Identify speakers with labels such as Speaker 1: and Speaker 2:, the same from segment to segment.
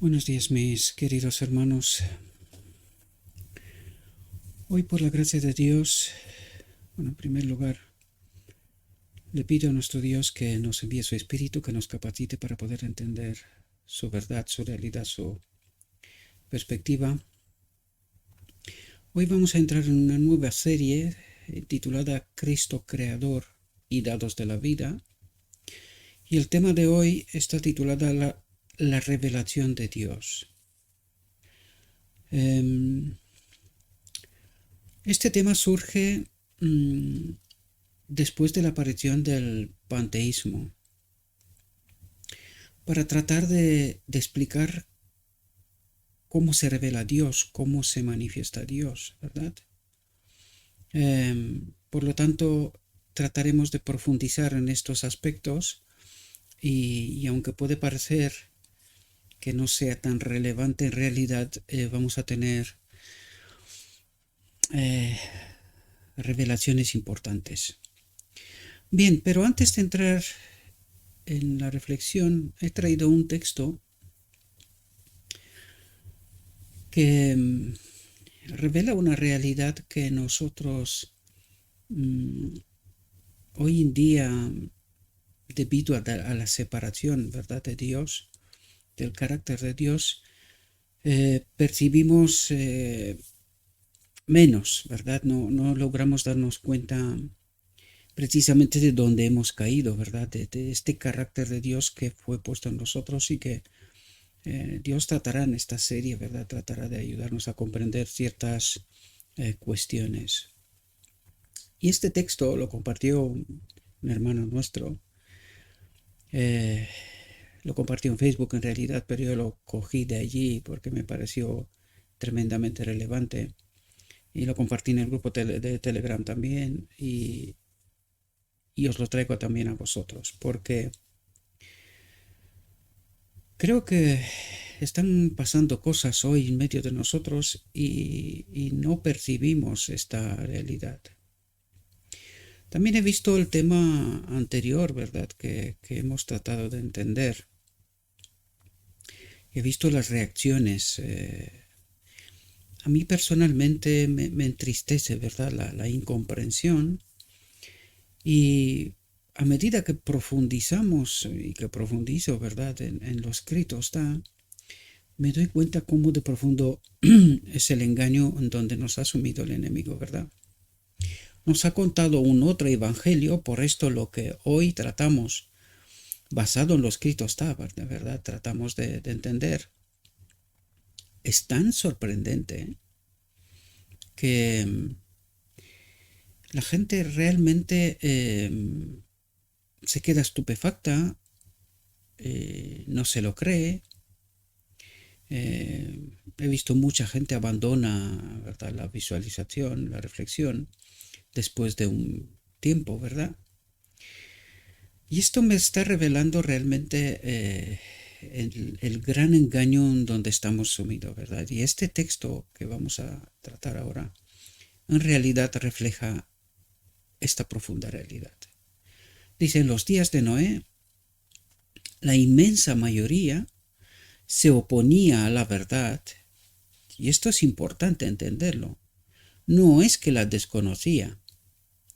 Speaker 1: Buenos días, mis queridos hermanos. Hoy, por la gracia de Dios, en primer lugar, le pido a nuestro Dios que nos envíe su Espíritu, que nos capacite para poder entender su verdad, su realidad, su perspectiva. Hoy vamos a entrar en una nueva serie titulada Cristo Creador y Dados de la Vida. Y el tema de hoy está titulada la revelación de Dios. Este tema surge después de la aparición del panteísmo, para tratar de explicar cómo se revela Dios, cómo se manifiesta Dios, ¿verdad? Por lo tanto, trataremos de profundizar en estos aspectos y aunque puede parecer que no sea tan relevante, en realidad vamos a tener revelaciones importantes. Bien, pero antes de entrar en la reflexión, he traído un texto que revela una realidad que nosotros hoy en día, debido a la separación, ¿verdad?, de Dios, del carácter de Dios, percibimos menos, ¿verdad? No logramos darnos cuenta precisamente de dónde hemos caído, ¿verdad? De este carácter de Dios que fue puesto en nosotros y que Dios tratará en esta serie, ¿verdad? Tratará de ayudarnos a comprender ciertas cuestiones. Y este texto lo compartió un hermano nuestro. Lo compartió en Facebook en realidad, pero yo lo cogí de allí porque me pareció tremendamente relevante. Y lo compartí en el grupo de Telegram también. Y os lo traigo también a vosotros, porque creo que están pasando cosas hoy en medio de nosotros y no percibimos esta realidad. También he visto el tema anterior, ¿verdad?, que hemos tratado de entender. He visto las reacciones. A mí personalmente me entristece, ¿verdad?, la incomprensión. Y a medida que profundizamos y que profundizo, ¿verdad?, en lo escrito está, me doy cuenta cómo de profundo es el engaño en donde nos ha sumido el enemigo, ¿verdad? Nos ha contado un otro evangelio, por esto lo que hoy tratamos, basado en lo escrito está, ¿verdad? Tratamos de entender. Es tan sorprendente que la gente realmente se queda estupefacta, no se lo cree. He visto mucha gente abandona, ¿verdad?, la visualización, la reflexión, después de un tiempo, ¿verdad? Y esto me está revelando realmente el gran engaño en donde estamos sumidos, ¿verdad? Y este texto que vamos a tratar ahora, en realidad refleja esta profunda realidad. Dice, en los días de Noé, la inmensa mayoría se oponía a la verdad, y esto es importante entenderlo. No es que la desconocía,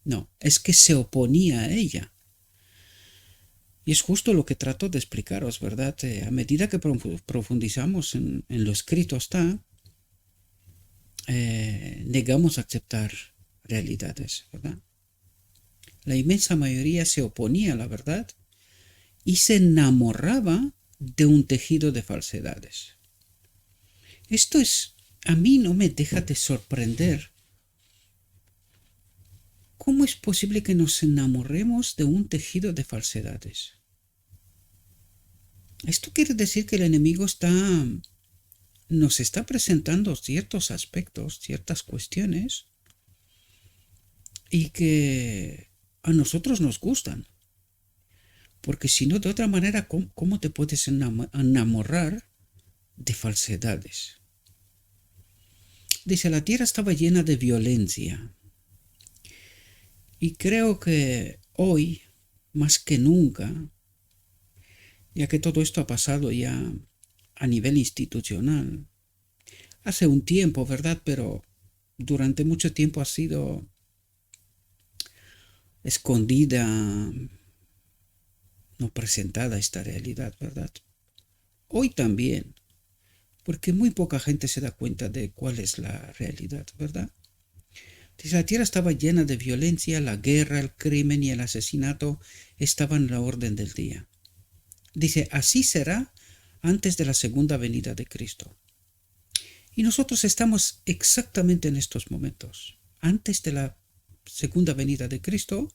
Speaker 1: no, es que se oponía a ella. Y es justo lo que trato de explicaros, ¿verdad? A medida que profundizamos en lo escrito está, negamos aceptar realidades, ¿verdad? La inmensa mayoría se oponía a la verdad y se enamoraba de un tejido de falsedades. Esto a mí no me deja de sorprender. ¿Cómo es posible que nos enamoremos de un tejido de falsedades? Esto quiere decir que el enemigo nos está presentando ciertos aspectos, ciertas cuestiones, y que a nosotros nos gustan. Porque si no, de otra manera, ¿cómo te puedes enamorar de falsedades? Dice, la tierra estaba llena de violencia. Y creo que hoy, más que nunca, ya que todo esto ha pasado ya a nivel institucional. Hace un tiempo, ¿verdad? Pero durante mucho tiempo ha sido escondida, no presentada esta realidad, ¿verdad? Hoy también, porque muy poca gente se da cuenta de cuál es la realidad, ¿verdad? Dice, la tierra estaba llena de violencia, la guerra, el crimen y el asesinato estaban en la orden del día. Dice, así será antes de la segunda venida de Cristo. Y nosotros estamos exactamente en estos momentos. Antes de la segunda venida de Cristo,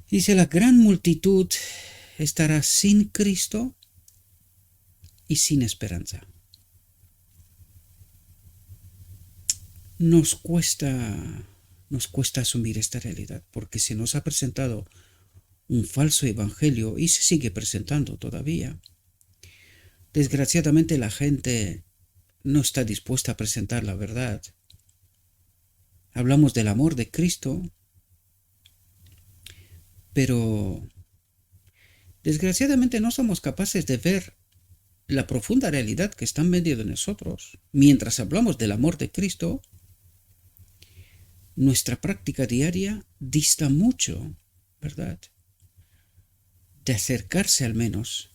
Speaker 1: dice, la gran multitud estará sin Cristo y sin esperanza. Nos cuesta asumir esta realidad porque se nos ha presentado un falso evangelio y se sigue presentando todavía. Desgraciadamente la gente no está dispuesta a presentar la verdad. Hablamos del amor de Cristo, pero desgraciadamente no somos capaces de ver la profunda realidad que está en medio de nosotros. Mientras hablamos del amor de Cristo, nuestra práctica diaria dista mucho, ¿verdad?, de acercarse al menos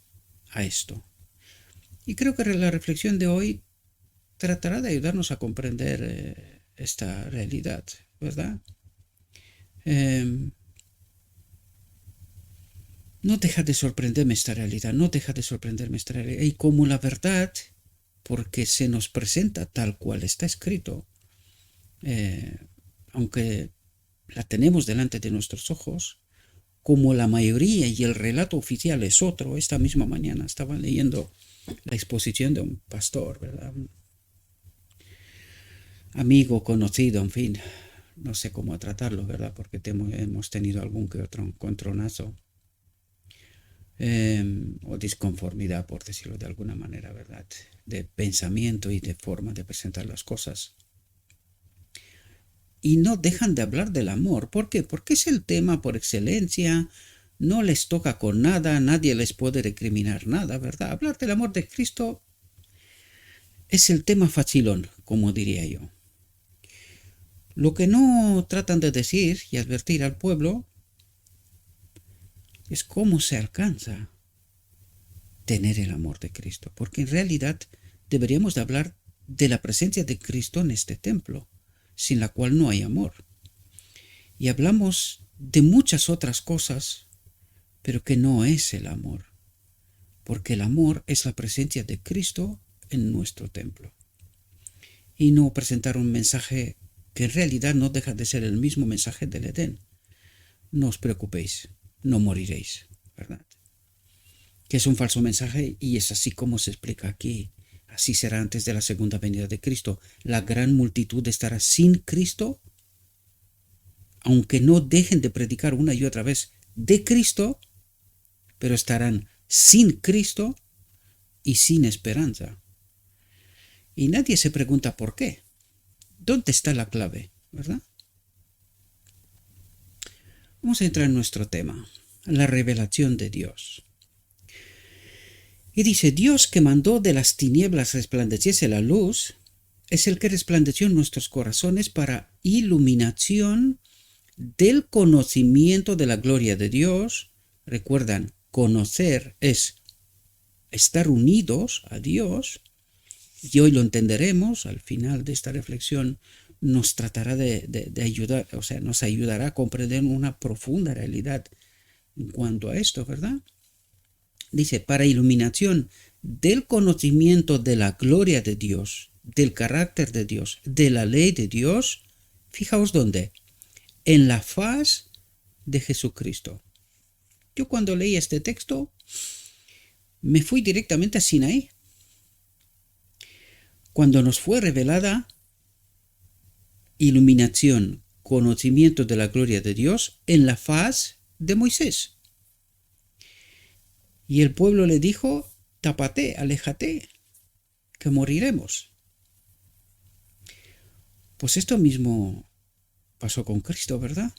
Speaker 1: a esto. Y creo que la reflexión de hoy tratará de ayudarnos a comprender esta realidad, ¿verdad? No deja de sorprenderme esta realidad, no deja de sorprenderme esta realidad. Y como la verdad, porque se nos presenta tal cual está escrito, aunque la tenemos delante de nuestros ojos, como la mayoría y el relato oficial es otro. Esta misma mañana estaba leyendo la exposición de un pastor, ¿verdad? Un amigo, conocido, en fin, no sé cómo tratarlo, ¿verdad? Porque hemos tenido algún que otro encontronazo. O disconformidad, por decirlo de alguna manera, ¿verdad? De pensamiento y de forma de presentar las cosas. Y no dejan de hablar del amor. ¿Por qué? Porque es el tema por excelencia. No les toca con nada, nadie les puede recriminar nada, ¿verdad? Hablar del amor de Cristo es el tema facilón, como diría yo. Lo que no tratan de decir y advertir al pueblo es cómo se alcanza tener el amor de Cristo, porque en realidad deberíamos de hablar de la presencia de Cristo en este templo, sin la cual no hay amor. Y hablamos de muchas otras cosas, pero que no es el amor, porque el amor es la presencia de Cristo en nuestro templo. Y no presentar un mensaje que en realidad no deja de ser el mismo mensaje del Edén. No os preocupéis, no moriréis, ¿verdad? Que es un falso mensaje y es así como se explica aquí. Así será antes de la segunda venida de Cristo. La gran multitud estará sin Cristo, aunque no dejen de predicar una y otra vez de Cristo, pero estarán sin Cristo y sin esperanza. Y nadie se pregunta por qué. ¿Dónde está la clave? ¿Verdad? Vamos a entrar en nuestro tema, la revelación de Dios. Y dice, Dios que mandó de las tinieblas resplandeciese la luz, es el que resplandeció en nuestros corazones para iluminación del conocimiento de la gloria de Dios. Recuerdan, conocer es estar unidos a Dios, y hoy lo entenderemos. Al final de esta reflexión nos tratará de ayudar, o sea, nos ayudará a comprender una profunda realidad en cuanto a esto, ¿verdad? Dice, para iluminación del conocimiento de la gloria de Dios, del carácter de Dios, de la ley de Dios. Fijaos dónde, en la faz de Jesucristo. Yo cuando leí este texto me fui directamente a Sinaí, cuando nos fue revelada iluminación, conocimiento de la gloria de Dios en la faz de Moisés. Y el pueblo le dijo, tápate, aléjate, que moriremos. Pues esto mismo pasó con Cristo, ¿verdad?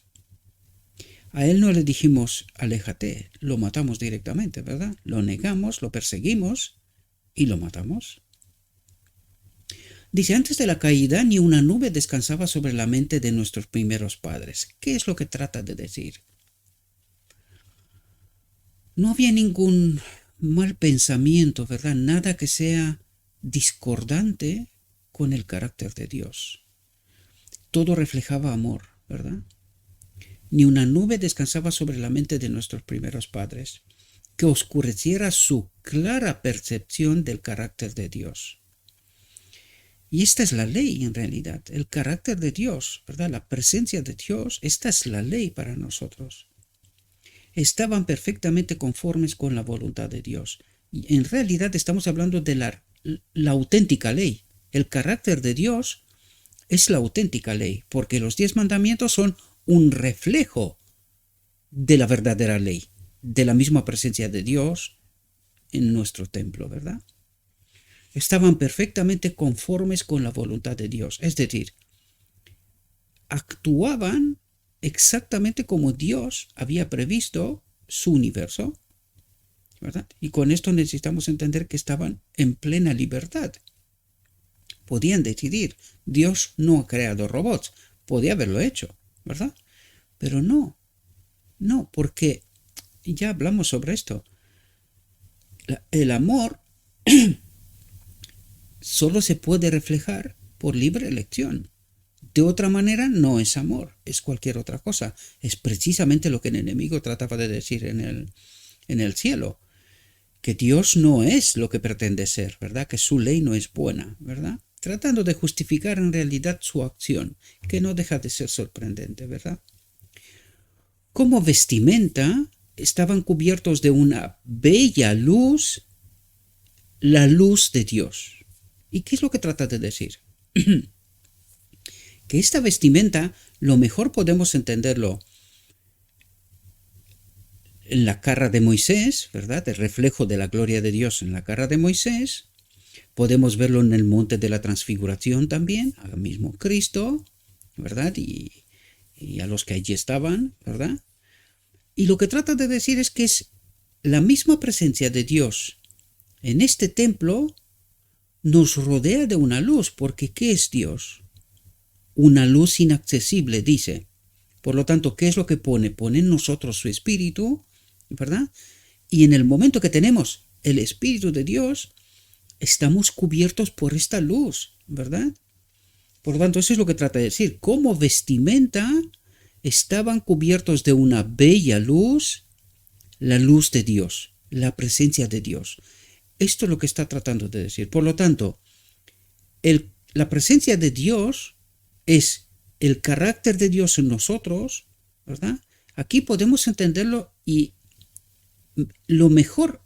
Speaker 1: A él no le dijimos, aléjate, lo matamos directamente, ¿verdad? Lo negamos, lo perseguimos y lo matamos. Dice, antes de la caída ni una nube descansaba sobre la mente de nuestros primeros padres. ¿Qué es lo que trata de decir? No había ningún mal pensamiento, ¿verdad? Nada que sea discordante con el carácter de Dios. Todo reflejaba amor, ¿verdad? Ni una nube descansaba sobre la mente de nuestros primeros padres, que oscureciera su clara percepción del carácter de Dios. Y esta es la ley en realidad, el carácter de Dios, ¿verdad? La presencia de Dios, esta es la ley para nosotros. Estaban perfectamente conformes con la voluntad de Dios. Y en realidad estamos hablando de la auténtica ley. El carácter de Dios es la auténtica ley, porque los 10 mandamientos son un reflejo de la verdadera ley, de la misma presencia de Dios en nuestro templo, ¿verdad? Estaban perfectamente conformes con la voluntad de Dios, es decir, actuaban exactamente como Dios había previsto su universo, ¿verdad? Y con esto necesitamos entender que estaban en plena libertad. Podían decidir. Dios no ha creado robots. Podía haberlo hecho, ¿verdad? Pero no, porque ya hablamos sobre esto. El amor solo se puede reflejar por libre elección. De otra manera no es amor, es cualquier otra cosa. Es precisamente lo que el enemigo trataba de decir en el cielo. Que Dios no es lo que pretende ser, ¿verdad? Que su ley no es buena, ¿verdad? Tratando de justificar en realidad su acción, que no deja de ser sorprendente, ¿verdad? Como vestimenta estaban cubiertos de una bella luz, la luz de Dios. ¿Y qué es lo que trata de decir? Que esta vestimenta, lo mejor podemos entenderlo en la cara de Moisés, ¿verdad? El reflejo de la gloria de Dios en la cara de Moisés. Podemos verlo en el monte de la transfiguración también, al mismo Cristo, ¿verdad? Y a los que allí estaban, ¿verdad? Y lo que trata de decir es que es la misma presencia de Dios en este templo nos rodea de una luz, porque ¿qué es Dios? Una luz inaccesible, dice. Por lo tanto, ¿qué es lo que pone? Pone en nosotros su espíritu, ¿verdad? Y en el momento que tenemos el espíritu de Dios, estamos cubiertos por esta luz, ¿verdad? Por lo tanto, eso es lo que trata de decir. Como vestimenta estaban cubiertos de una bella luz, la luz de Dios, la presencia de Dios. Esto es lo que está tratando de decir. Por lo tanto, la presencia de Dios es el carácter de Dios en nosotros, ¿verdad? Aquí podemos entenderlo y lo mejor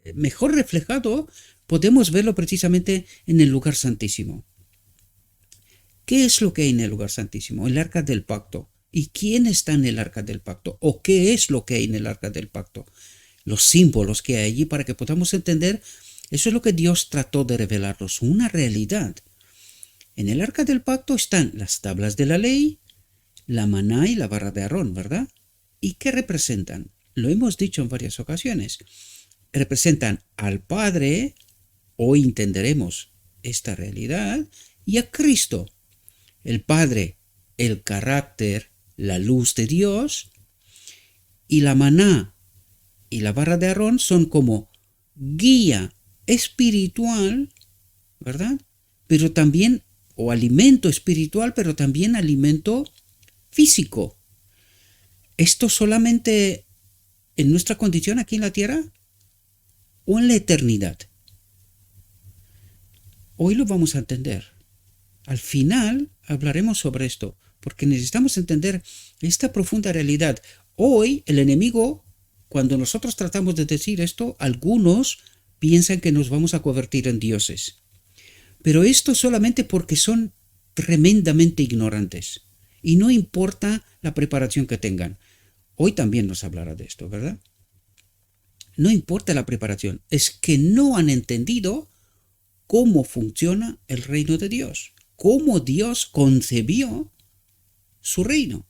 Speaker 1: reflejado podemos verlo precisamente en el lugar santísimo. ¿Qué es lo que hay en el lugar santísimo? El arca del pacto. ¿Y quién está en el arca del pacto? ¿O qué es lo que hay en el arca del pacto? Los símbolos que hay allí para que podamos entender. Eso es lo que Dios trató de revelarnos, una realidad. En el arca del pacto están las tablas de la ley, la maná y la vara de Aarón, ¿verdad? ¿Y qué representan? Lo hemos dicho en varias ocasiones. Representan al Padre, hoy entenderemos esta realidad, y a Cristo. El Padre, el carácter, la luz de Dios, y la maná y la vara de Aarón son como guía espiritual, ¿verdad? Pero también, o alimento espiritual, pero también alimento físico. ¿Esto solamente en nuestra condición aquí en la tierra o en la eternidad? Hoy lo vamos a entender. Al final hablaremos sobre esto, porque necesitamos entender esta profunda realidad. Hoy el enemigo, cuando nosotros tratamos de decir esto, algunos piensan que nos vamos a convertir en dioses. Pero esto solamente porque son tremendamente ignorantes. Y no importa la preparación que tengan. Hoy también nos hablará de esto, ¿verdad? No importa la preparación, es que no han entendido cómo funciona el reino de Dios, cómo Dios concebió su reino.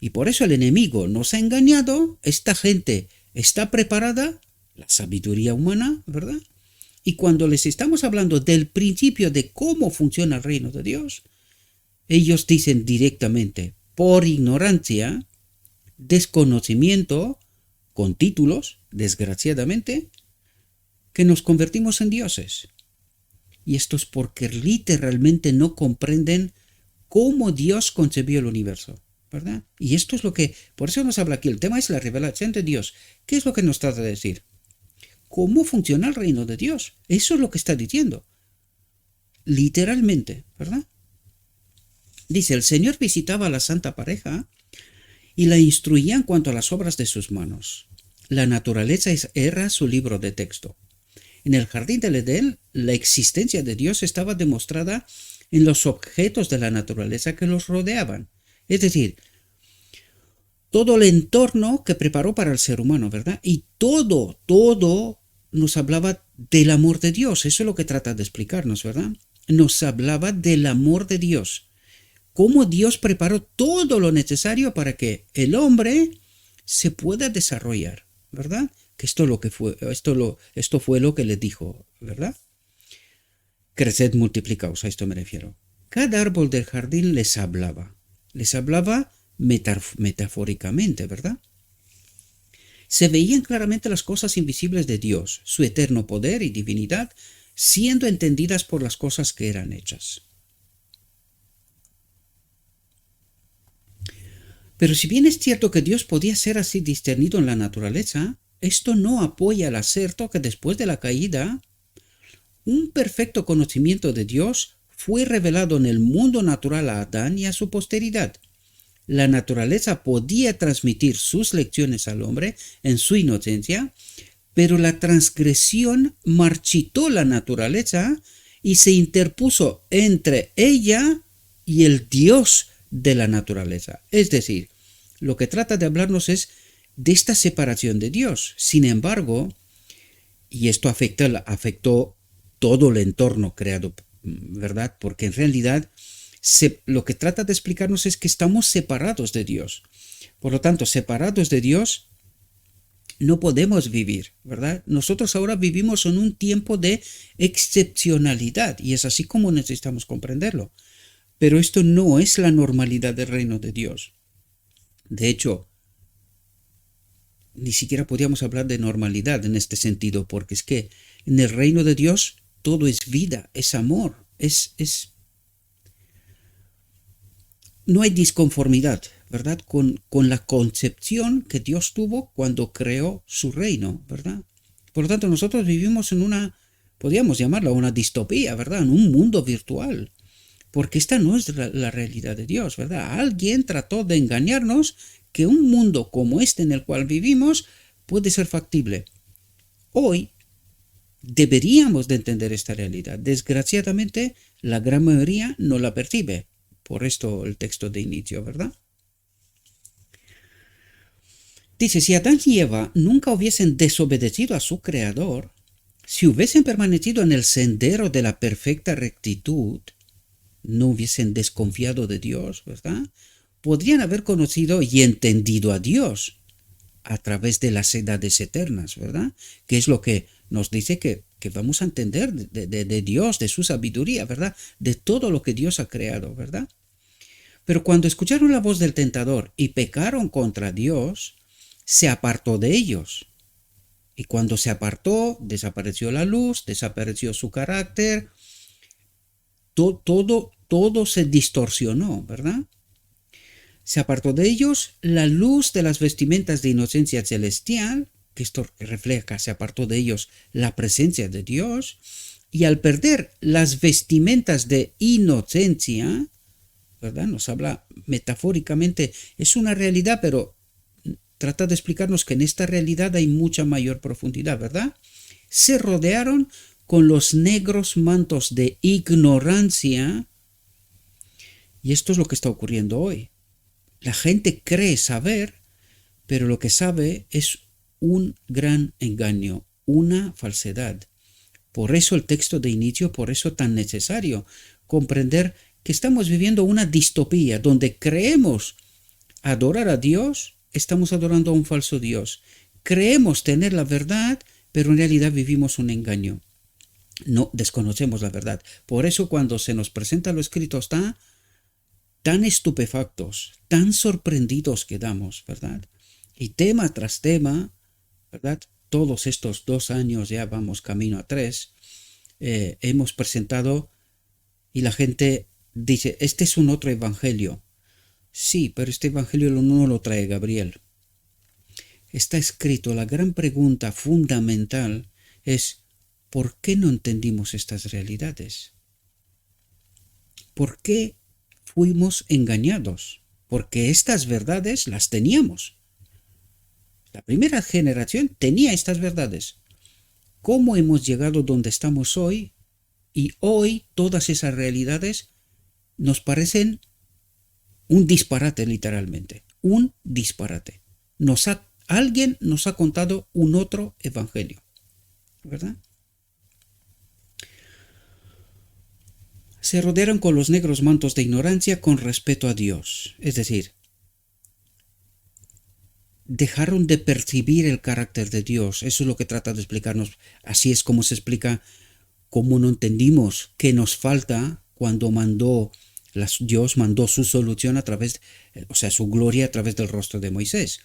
Speaker 1: Y por eso el enemigo nos ha engañado, esta gente está preparada, la sabiduría humana, ¿verdad? Y cuando les estamos hablando del principio de cómo funciona el reino de Dios, ellos dicen directamente, por ignorancia, desconocimiento, con títulos, desgraciadamente, que nos convertimos en dioses. Y esto es porque literalmente no comprenden cómo Dios concebió el universo, ¿verdad? Y esto es lo que, por eso nos habla aquí, el tema es la revelación de Dios. ¿Qué es lo que nos trata de decir? ¿Cómo funciona el reino de Dios? Eso es lo que está diciendo. Literalmente, ¿verdad? Dice, el Señor visitaba a la santa pareja y la instruía en cuanto a las obras de sus manos. La naturaleza era su libro de texto. En el jardín del Edén, la existencia de Dios estaba demostrada en los objetos de la naturaleza que los rodeaban. Es decir, todo el entorno que preparó para el ser humano, ¿verdad? Y todo nos hablaba del amor de Dios. Eso es lo que trata de explicarnos, ¿verdad? Nos hablaba del amor de Dios. Cómo Dios preparó todo lo necesario para que el hombre se pueda desarrollar, ¿verdad? Que esto fue lo que le dijo, ¿verdad? Creced, multiplicaos, a esto me refiero. Cada árbol del jardín les hablaba metafóricamente, ¿verdad? Se veían claramente las cosas invisibles de Dios, su eterno poder y divinidad, siendo entendidas por las cosas que eran hechas. Pero si bien es cierto que Dios podía ser así discernido en la naturaleza, esto no apoya el aserto que después de la caída, un perfecto conocimiento de Dios fue revelado en el mundo natural a Adán y a su posteridad. La naturaleza podía transmitir sus lecciones al hombre en su inocencia, pero la transgresión marchitó la naturaleza y se interpuso entre ella y el Dios de la naturaleza. Es decir, lo que trata de hablarnos es de esta separación de Dios. Sin embargo, y esto afectó todo el entorno creado, ¿verdad? Porque en realidad lo que trata de explicarnos es que estamos separados de Dios. Por lo tanto, separados de Dios no podemos vivir, ¿verdad? Nosotros ahora vivimos en un tiempo de excepcionalidad y es así como necesitamos comprenderlo. Pero esto no es la normalidad del reino de Dios. De hecho, ni siquiera podríamos hablar de normalidad en este sentido, porque es que en el reino de Dios todo es vida, es amor, no hay disconformidad, ¿verdad? Con la concepción que Dios tuvo cuando creó su reino, ¿verdad? Por lo tanto, nosotros vivimos en podríamos llamarla una distopía, ¿verdad? En un mundo virtual. Porque esta no es la realidad de Dios, ¿verdad? Alguien trató de engañarnos que un mundo como este en el cual vivimos puede ser factible. Hoy deberíamos de entender esta realidad. Desgraciadamente, la gran mayoría no la percibe. Por esto el texto de inicio, ¿verdad? Dice, si Adán y Eva nunca hubiesen desobedecido a su Creador, si hubiesen permanecido en el sendero de la perfecta rectitud, no hubiesen desconfiado de Dios, ¿verdad? Podrían haber conocido y entendido a Dios a través de las edades eternas, ¿verdad? Que es lo que nos dice que vamos a entender de Dios, de su sabiduría, ¿verdad? De todo lo que Dios ha creado, ¿verdad? Pero cuando escucharon la voz del tentador y pecaron contra Dios, se apartó de ellos. Y cuando se apartó, desapareció la luz, desapareció su carácter, todo se distorsionó, ¿verdad? Se apartó de ellos la luz de las vestimentas de inocencia celestial, que esto refleja, se apartó de ellos la presencia de Dios, y al perder las vestimentas de inocencia, ¿verdad? Nos habla metafóricamente, es una realidad, pero trata de explicarnos que en esta realidad hay mucha mayor profundidad, ¿verdad? Se rodearon con los negros mantos de ignorancia. Y esto es lo que está ocurriendo hoy. La gente cree saber, pero lo que sabe es un gran engaño, una falsedad. Por eso el texto de inicio, por eso tan necesario comprender que estamos viviendo una distopía donde creemos adorar a Dios, estamos adorando a un falso Dios. Creemos tener la verdad, pero en realidad vivimos un engaño. No, desconocemos la verdad. Por eso cuando se nos presenta lo escrito está tan estupefactos, tan sorprendidos quedamos, ¿verdad? Y tema tras tema, ¿verdad? Todos estos 2 años, ya vamos camino a 3, hemos presentado y la gente dice, este es un otro evangelio. Sí, pero este evangelio no lo trae Gabriel. Está escrito, la gran pregunta fundamental es, ¿por qué no entendimos estas realidades? ¿Por qué fuimos engañados? Porque estas verdades las teníamos. La primera generación tenía estas verdades. ¿Cómo hemos llegado donde estamos hoy? Y hoy todas esas realidades nos parecen un disparate, literalmente. Un disparate. Alguien nos ha contado un otro evangelio, ¿verdad? Se rodearon con los negros mantos de ignorancia con respeto a Dios. Es decir, dejaron de percibir el carácter de Dios. Eso es lo que trata de explicarnos. Así es como se explica cómo no entendimos qué nos falta cuando Dios mandó su solución a través, su gloria a través del rostro de Moisés.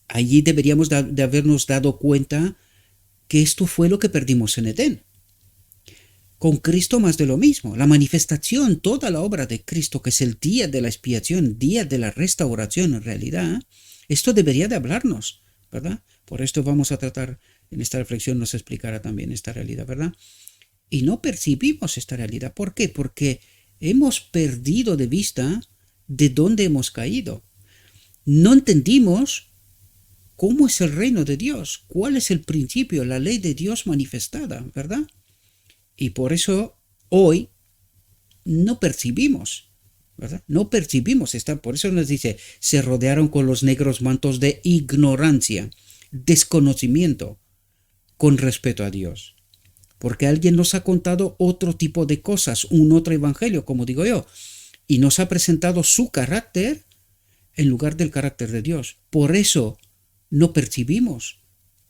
Speaker 1: Allí deberíamos de habernos dado cuenta que esto fue lo que perdimos en Edén. Con Cristo más de lo mismo. La manifestación, toda la obra de Cristo, que es el día de la expiación, día de la restauración en realidad, esto debería de hablarnos, ¿verdad? Por esto vamos a tratar, en esta reflexión nos explicará también esta realidad, ¿verdad? Y no percibimos esta realidad. ¿Por qué? Porque hemos perdido de vista de dónde hemos caído. No entendimos cómo es el reino de Dios, cuál es el principio, la ley de Dios manifestada, ¿verdad? Y por eso hoy no percibimos, ¿verdad? No percibimos, por eso nos dice, se rodearon con los negros mantos de ignorancia, desconocimiento, con respeto a Dios. Porque alguien nos ha contado otro tipo de cosas, un otro evangelio, como digo yo, y nos ha presentado su carácter en lugar del carácter de Dios. Por eso no percibimos.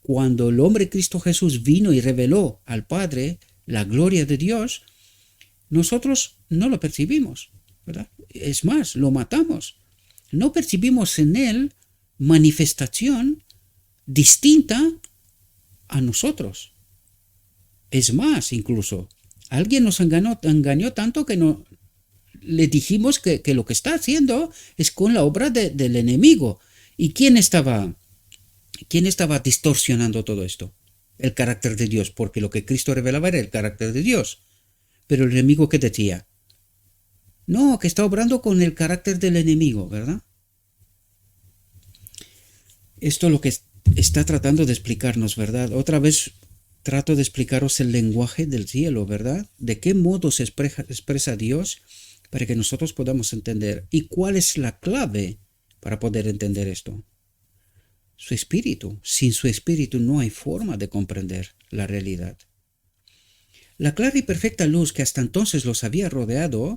Speaker 1: Cuando el hombre Cristo Jesús vino y reveló al Padre la gloria de Dios, nosotros no lo percibimos, ¿verdad? Es más, lo matamos. No percibimos en él manifestación distinta a nosotros. Es más, incluso, alguien nos engañó tanto que no le dijimos que lo que está haciendo es con la obra del enemigo. ¿Y quién estaba distorsionando todo esto? El carácter de Dios, porque lo que Cristo revelaba era el carácter de Dios. Pero el enemigo, ¿qué decía? No, que está obrando con el carácter del enemigo, ¿verdad? Esto es lo que está tratando de explicarnos, ¿verdad? Otra vez trato de explicaros el lenguaje del cielo, ¿verdad? De qué modo se expresa Dios para que nosotros podamos entender. ¿Y cuál es la clave para poder entender esto? Su espíritu. Sin su espíritu no hay forma de comprender la realidad. La clara y perfecta luz que hasta entonces los había rodeado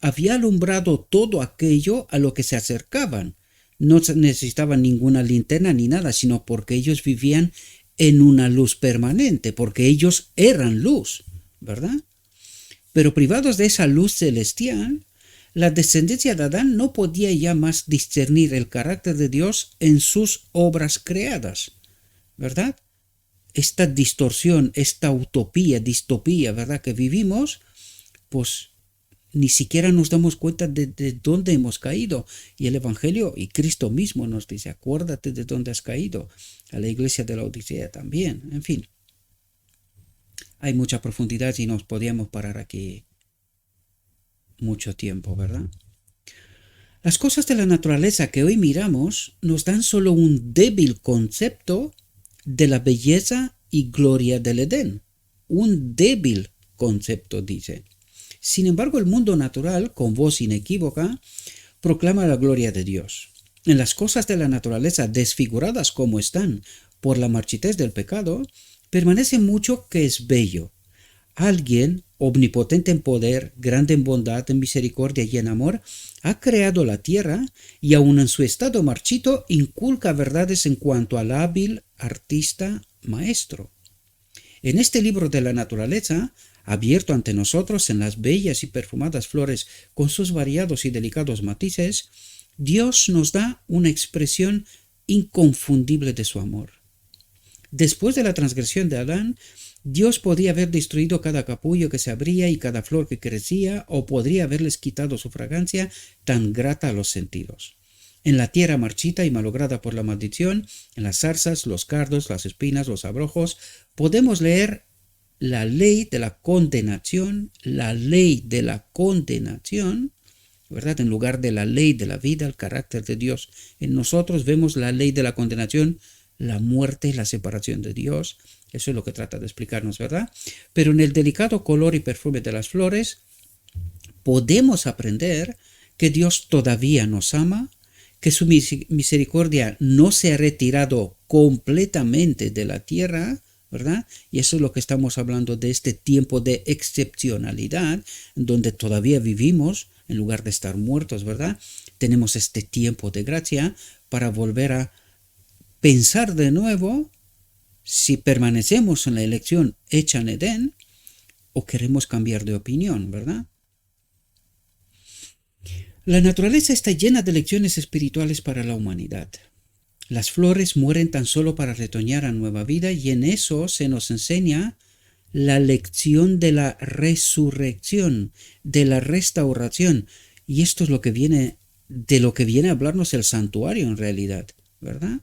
Speaker 1: había alumbrado todo aquello a lo que se acercaban. No necesitaban ninguna linterna ni nada, sino porque ellos vivían en una luz permanente, porque ellos eran luz, ¿verdad? Pero privados de esa luz celestial, la descendencia de Adán no podía ya más discernir el carácter de Dios en sus obras creadas, ¿verdad? Esta distorsión, esta distopía, ¿verdad? Que vivimos, pues ni siquiera nos damos cuenta de dónde hemos caído. Y el Evangelio y Cristo mismo nos dice, acuérdate de dónde has caído. A la iglesia de la Odisea también. En fin, hay mucha profundidad y nos podíamos parar aquí mucho tiempo, ¿verdad? Las cosas de la naturaleza que hoy miramos nos dan solo un débil concepto de la belleza y gloria del Edén. Un débil concepto, dice. Sin embargo, el mundo natural, con voz inequívoca, proclama la gloria de Dios. En las cosas de la naturaleza, desfiguradas como están por la marchitez del pecado, permanece mucho que es bello. alguien omnipotente en poder, grande en bondad, en misericordia y en amor, ha creado la tierra y aun en su estado marchito inculca verdades en cuanto al hábil artista maestro. En este libro de la naturaleza, abierto ante nosotros en las bellas y perfumadas flores con sus variados y delicados matices, Dios nos da una expresión inconfundible de su amor. Después de la transgresión de Adán, Dios podía haber destruido cada capullo que se abría y cada flor que crecía, o podría haberles quitado su fragancia tan grata a los sentidos. En la tierra marchita y malograda por la maldición, en las zarzas, los cardos, las espinas, los abrojos, podemos leer la ley de la condenación, ¿verdad? En lugar de la ley de la vida, el carácter de Dios. En nosotros vemos la ley de la condenación, la muerte, la separación de Dios. Eso es lo que trata de explicarnos, ¿verdad? Pero en el delicado color y perfume de las flores, podemos aprender que Dios todavía nos ama, que su misericordia no se ha retirado completamente de la tierra, ¿verdad? Y eso es lo que estamos hablando de este tiempo de excepcionalidad, donde todavía vivimos, en lugar de estar muertos, ¿verdad? Tenemos este tiempo de gracia para volver a pensar de nuevo si permanecemos en la elección hecha en Edén o queremos cambiar de opinión, ¿verdad? La naturaleza está llena de lecciones espirituales para la humanidad. Las flores mueren tan solo para retoñar a nueva vida y en eso se nos enseña la lección de la resurrección, de la restauración. Y esto es lo que viene a hablarnos el santuario en realidad, ¿verdad?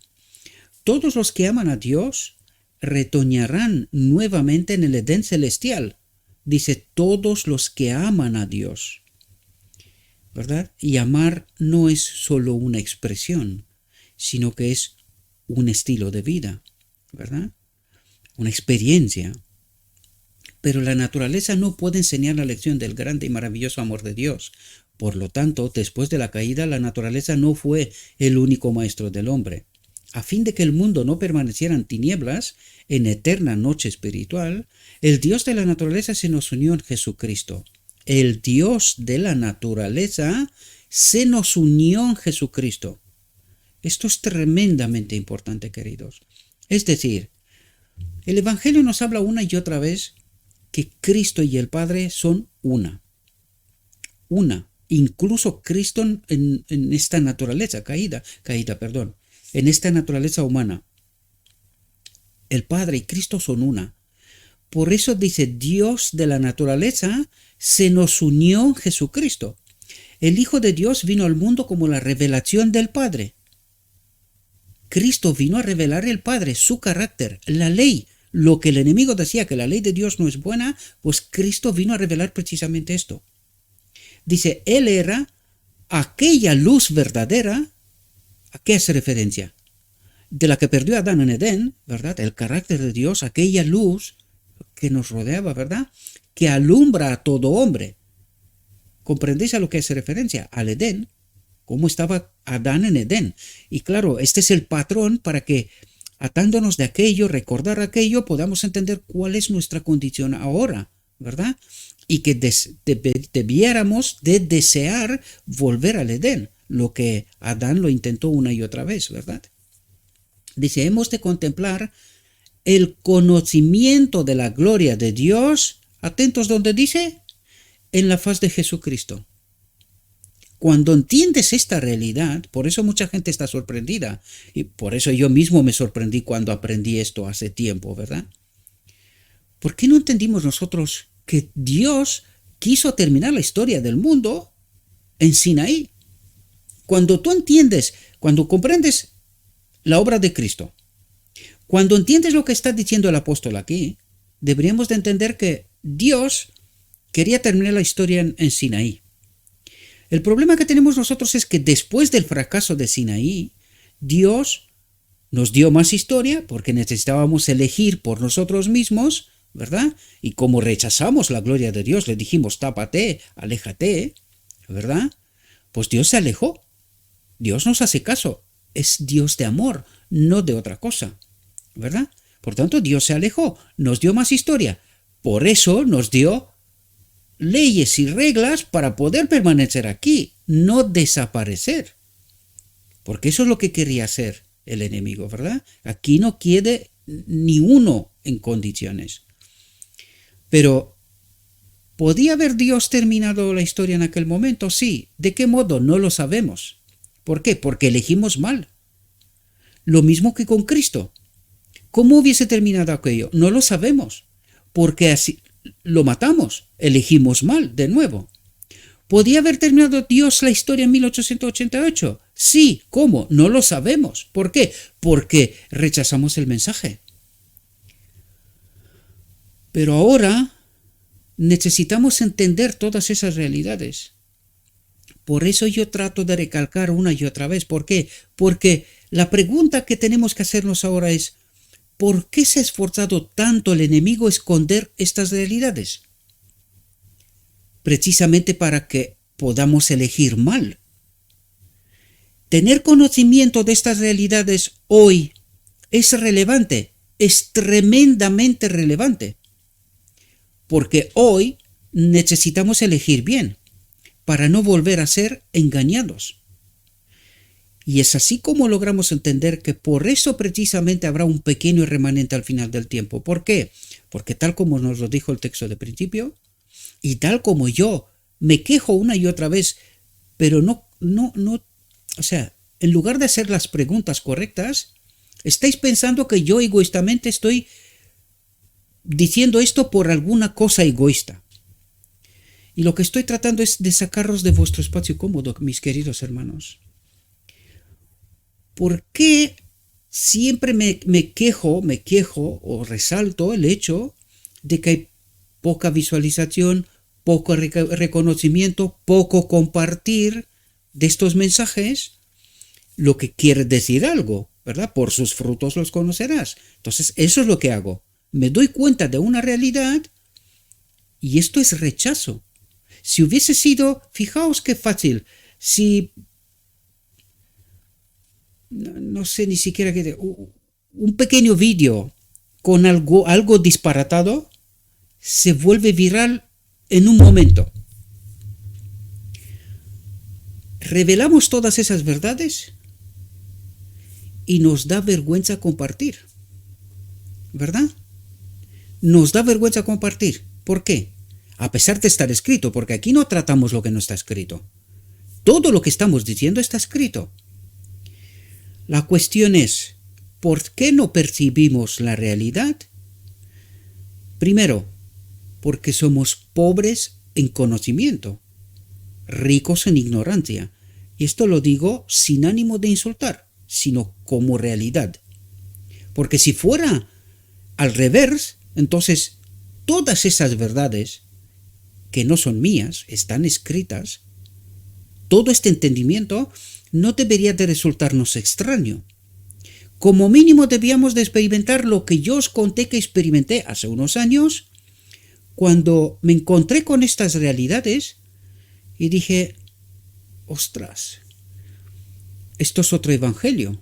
Speaker 1: Todos los que aman a Dios retoñarán nuevamente en el Edén celestial. Dice todos los que aman a Dios, ¿verdad? Y amar no es solo una expresión, sino que es un estilo de vida, ¿verdad? Una experiencia. Pero la naturaleza no puede enseñar la lección del grande y maravilloso amor de Dios. Por lo tanto, después de la caída, la naturaleza no fue el único maestro del hombre. A fin de que el mundo no permaneciera en tinieblas, en eterna noche espiritual, el Dios de la naturaleza se nos unió en Jesucristo. El Dios de la naturaleza se nos unió en Jesucristo. Esto es tremendamente importante, queridos. Es decir, el Evangelio nos habla una y otra vez que Cristo y el Padre son una. Incluso Cristo en esta naturaleza en esta naturaleza humana. El Padre y Cristo son una. Por eso dice Dios de la naturaleza se nos unió en Jesucristo. El Hijo de Dios vino al mundo como la revelación del Padre. Cristo vino a revelar el Padre, su carácter, la ley. Lo que el enemigo decía que la ley de Dios no es buena, pues Cristo vino a revelar precisamente esto. Dice, Él era aquella luz verdadera. ¿A qué hace referencia? De la que perdió Adán en Edén, ¿verdad? El carácter de Dios, aquella luz que nos rodeaba, ¿verdad? Que alumbra a todo hombre. ¿Comprendéis a lo que hace referencia? Al Edén. ¿Cómo estaba Adán en Edén? Y claro, este es el patrón para que, atándonos de aquello, recordar aquello, podamos entender cuál es nuestra condición ahora, ¿verdad? Y que debiéramos de desear volver al Edén, lo que Adán lo intentó una y otra vez, ¿verdad? Dice, hemos de contemplar el conocimiento de la gloria de Dios, atentos donde dice, en la faz de Jesucristo. Cuando entiendes esta realidad, por eso mucha gente está sorprendida, y por eso yo mismo me sorprendí cuando aprendí esto hace tiempo, ¿verdad? ¿Por qué no entendimos nosotros que Dios quiso terminar la historia del mundo en Sinaí? Cuando tú entiendes, cuando comprendes la obra de Cristo, cuando entiendes lo que está diciendo el apóstol aquí, deberíamos de entender que Dios quería terminar la historia en Sinaí. El problema que tenemos nosotros es que después del fracaso de Sinaí, Dios nos dio más historia porque necesitábamos elegir por nosotros mismos, ¿verdad? Y como rechazamos la gloria de Dios, le dijimos, tápate, aléjate, ¿verdad? Pues Dios se alejó. Dios nos hace caso. Es Dios de amor, no de otra cosa, ¿verdad? Por tanto, Dios se alejó, nos dio más historia. Por eso nos dio leyes y reglas para poder permanecer aquí, no desaparecer. Porque eso es lo que quería hacer el enemigo, ¿verdad? Aquí no quiere ni uno en condiciones. Pero, ¿podía haber Dios terminado la historia en aquel momento? Sí. ¿De qué modo? No lo sabemos. ¿Por qué? Porque elegimos mal. Lo mismo que con Cristo. ¿Cómo hubiese terminado aquello? No lo sabemos. Porque así lo matamos. Elegimos mal, de nuevo. ¿Podía haber terminado Dios la historia en 1888? Sí. ¿Cómo? No lo sabemos. ¿Por qué? Porque rechazamos el mensaje. Pero ahora necesitamos entender todas esas realidades. Por eso yo trato de recalcar una y otra vez. ¿Por qué? Porque la pregunta que tenemos que hacernos ahora es, ¿por qué se ha esforzado tanto el enemigo a esconder estas realidades? Precisamente para que podamos elegir mal. Tener conocimiento de estas realidades hoy es relevante, es tremendamente relevante. Porque hoy necesitamos elegir bien para no volver a ser engañados. Y es así como logramos entender que por eso precisamente habrá un pequeño remanente al final del tiempo. ¿Por qué? Porque tal como nos lo dijo el texto de principio, y tal como yo me quejo una y otra vez, pero no, o sea, en lugar de hacer las preguntas correctas, estáis pensando que yo egoístamente estoy diciendo esto por alguna cosa egoísta. Y lo que estoy tratando es de sacaros de vuestro espacio cómodo, mis queridos hermanos. ¿Por qué siempre me quejo o resalto el hecho de que hay poca visualización, poco reconocimiento, poco compartir de estos mensajes? Lo que quiere decir algo, ¿verdad? Por sus frutos los conocerás. Entonces, eso es lo que hago. Me doy cuenta de una realidad y esto es rechazo. Si hubiese sido, fijaos qué fácil, si, no sé ni siquiera qué, un pequeño vídeo con algo disparatado se vuelve viral en un momento. Revelamos todas esas verdades y nos da vergüenza compartir, ¿verdad? Nos da vergüenza compartir. ¿Por qué? A pesar de estar escrito, porque aquí no tratamos lo que no está escrito. Todo lo que estamos diciendo está escrito. La cuestión es, ¿por qué no percibimos la realidad? Primero, porque somos pobres en conocimiento, ricos en ignorancia. Y esto lo digo sin ánimo de insultar, sino como realidad. Porque si fuera al revés, entonces todas esas verdades que no son mías, están escritas, todo este entendimiento no debería de resultarnos extraño. Como mínimo debíamos de experimentar lo que yo os conté que experimenté hace unos años, cuando me encontré con estas realidades y dije, ostras, esto es otro evangelio.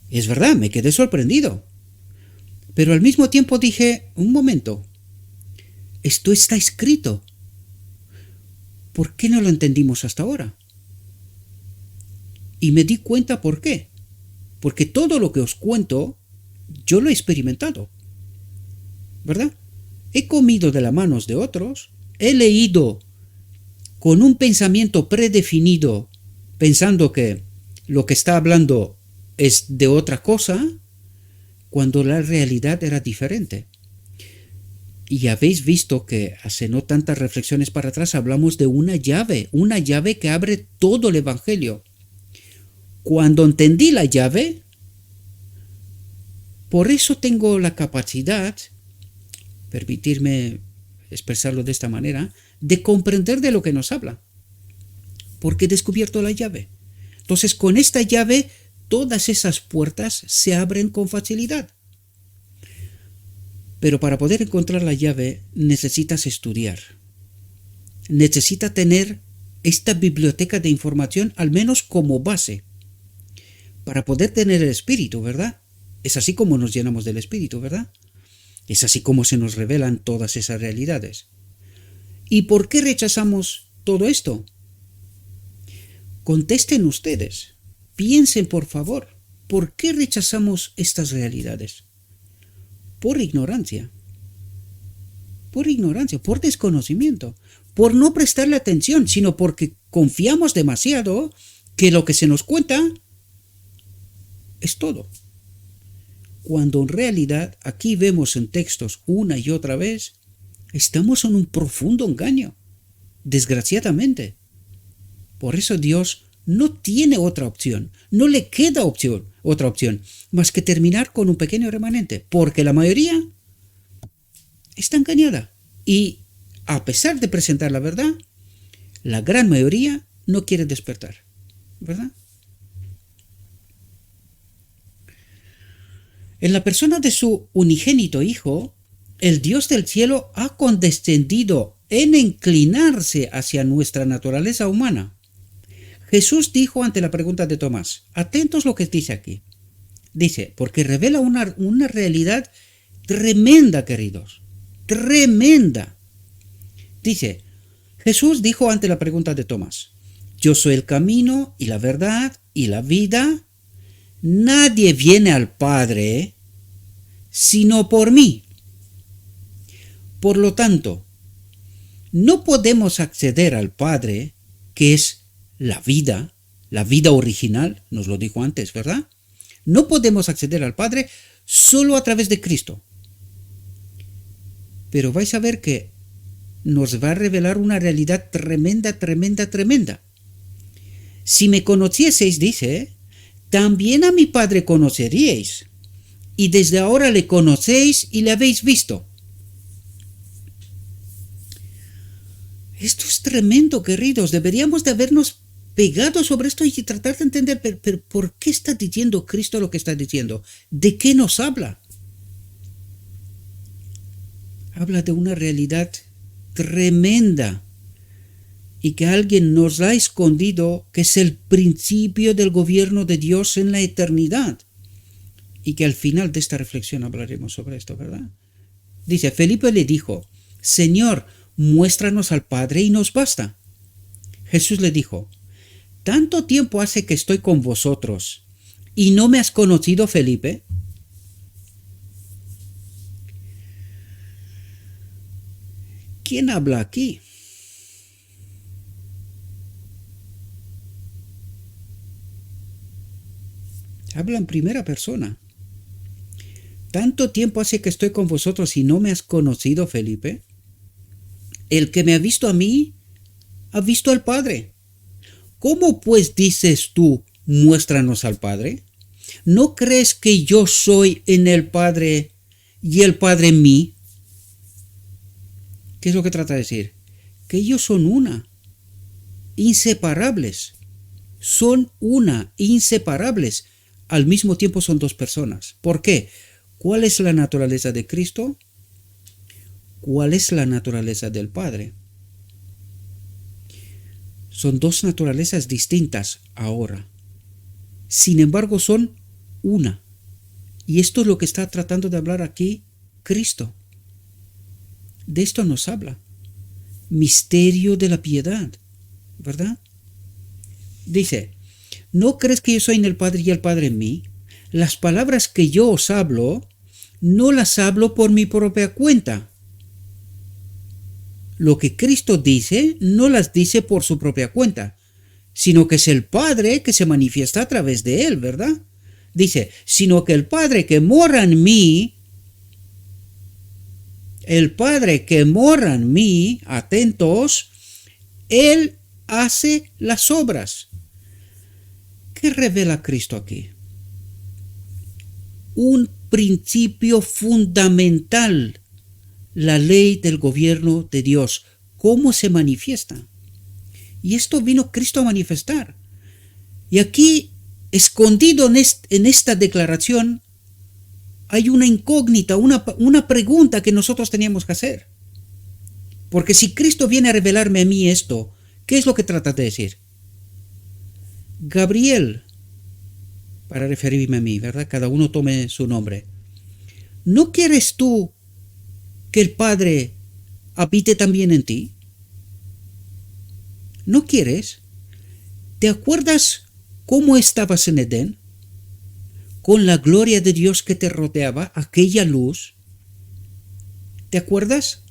Speaker 1: Es verdad, me quedé sorprendido. Pero al mismo tiempo dije, un momento, esto está escrito. ¿Por qué no lo entendimos hasta ahora? Y me di cuenta por qué. Porque todo lo que os cuento, yo lo he experimentado. ¿Verdad? He comido de las manos de otros, he leído con un pensamiento predefinido, pensando que lo que está hablando es de otra cosa, cuando la realidad era diferente. Y habéis visto que hace no tantas reflexiones para atrás hablamos de una llave que abre todo el Evangelio. Cuando entendí la llave, por eso tengo la capacidad, permitirme expresarlo de esta manera, de comprender de lo que nos habla, porque he descubierto la llave. Entonces, con esta llave, todas esas puertas se abren con facilidad. Pero para poder encontrar la llave necesitas estudiar. Necesitas tener esta biblioteca de información al menos como base. Para poder tener el espíritu, ¿verdad? Es así como nos llenamos del espíritu, ¿verdad? Es así como se nos revelan todas esas realidades. ¿Y por qué rechazamos todo esto? Contesten ustedes. Piensen, por favor, ¿por qué rechazamos estas realidades? Por ignorancia. Por ignorancia, por desconocimiento, por no prestarle atención, sino porque confiamos demasiado que lo que se nos cuenta es todo. Cuando en realidad aquí vemos en textos una y otra vez, estamos en un profundo engaño, desgraciadamente. Por eso Dios no tiene otra opción, no le queda otra opción, más que terminar con un pequeño remanente, porque la mayoría está engañada. Y a pesar de presentar la verdad, la gran mayoría no quiere despertar, ¿verdad? En la persona de su unigénito Hijo, el Dios del cielo ha condescendido en inclinarse hacia nuestra naturaleza humana. Jesús dijo ante la pregunta de Tomás, atentos lo que dice aquí. Dice, porque revela una realidad tremenda, queridos, tremenda. Dice, Jesús dijo ante la pregunta de Tomás, yo soy el camino y la verdad y la vida. Nadie viene al Padre sino por mí. Por lo tanto, no podemos acceder al Padre, que es la vida original, nos lo dijo antes, ¿verdad? No podemos acceder al Padre solo a través de Cristo. Pero vais a ver que nos va a revelar una realidad tremenda, tremenda, tremenda. Si me conocieseis, dice, también a mi Padre conoceríais, y desde ahora le conocéis y le habéis visto. Esto es tremendo, queridos. Deberíamos de habernos pegado sobre esto y tratar de entender, pero ¿por qué está diciendo Cristo lo que está diciendo? ¿De qué nos habla? Habla de una realidad tremenda y que alguien nos ha escondido, que es el principio del gobierno de Dios en la eternidad. Y que al final de esta reflexión hablaremos sobre esto, ¿verdad? Dice, Felipe le dijo, Señor, muéstranos al Padre y nos basta. Jesús le dijo, ¿tanto tiempo hace que estoy con vosotros y no me has conocido, Felipe? ¿Quién habla aquí? Habla en primera persona. ¿Tanto tiempo hace que estoy con vosotros y no me has conocido, Felipe? El que me ha visto a mí, ha visto al Padre. ¿Cómo pues dices tú, muéstranos al Padre? ¿No crees que yo soy en el Padre y el Padre en mí? ¿Qué es lo que trata de decir? Que ellos son una, inseparables. Son una, inseparables. Al mismo tiempo son dos personas. ¿Por qué? ¿Cuál es la naturaleza de Cristo? ¿Cuál es la naturaleza del Padre? Son dos naturalezas distintas ahora. Sin embargo, son una. Y esto es lo que está tratando de hablar aquí Cristo. De esto nos habla. Misterio de la piedad, ¿verdad? Dice, ¿no crees que yo soy en el Padre y el Padre en mí? Las palabras que yo os hablo, no las hablo por mi propia cuenta. Lo que Cristo dice, no las dice por su propia cuenta, sino que es el Padre que se manifiesta a través de él, ¿verdad? Dice, sino que el Padre que mora en mí, atentos, él hace las obras. ¿Qué revela Cristo aquí? Un principio fundamental, la ley del gobierno de Dios, cómo se manifiesta. Y esto vino Cristo a manifestar. Y aquí, escondido en esta declaración, hay una incógnita, una pregunta que nosotros teníamos que hacer. Porque si Cristo viene a revelarme a mí esto, ¿qué es lo que trata de decir? Gabriel, para referirme a mí, ¿verdad? Cada uno tome su nombre. ¿No quieres tú que el Padre habite también en ti? ¿No quieres? ¿Te acuerdas cómo estabas en Edén? Con la gloria de Dios que te rodeaba, aquella luz. ¿Te acuerdas?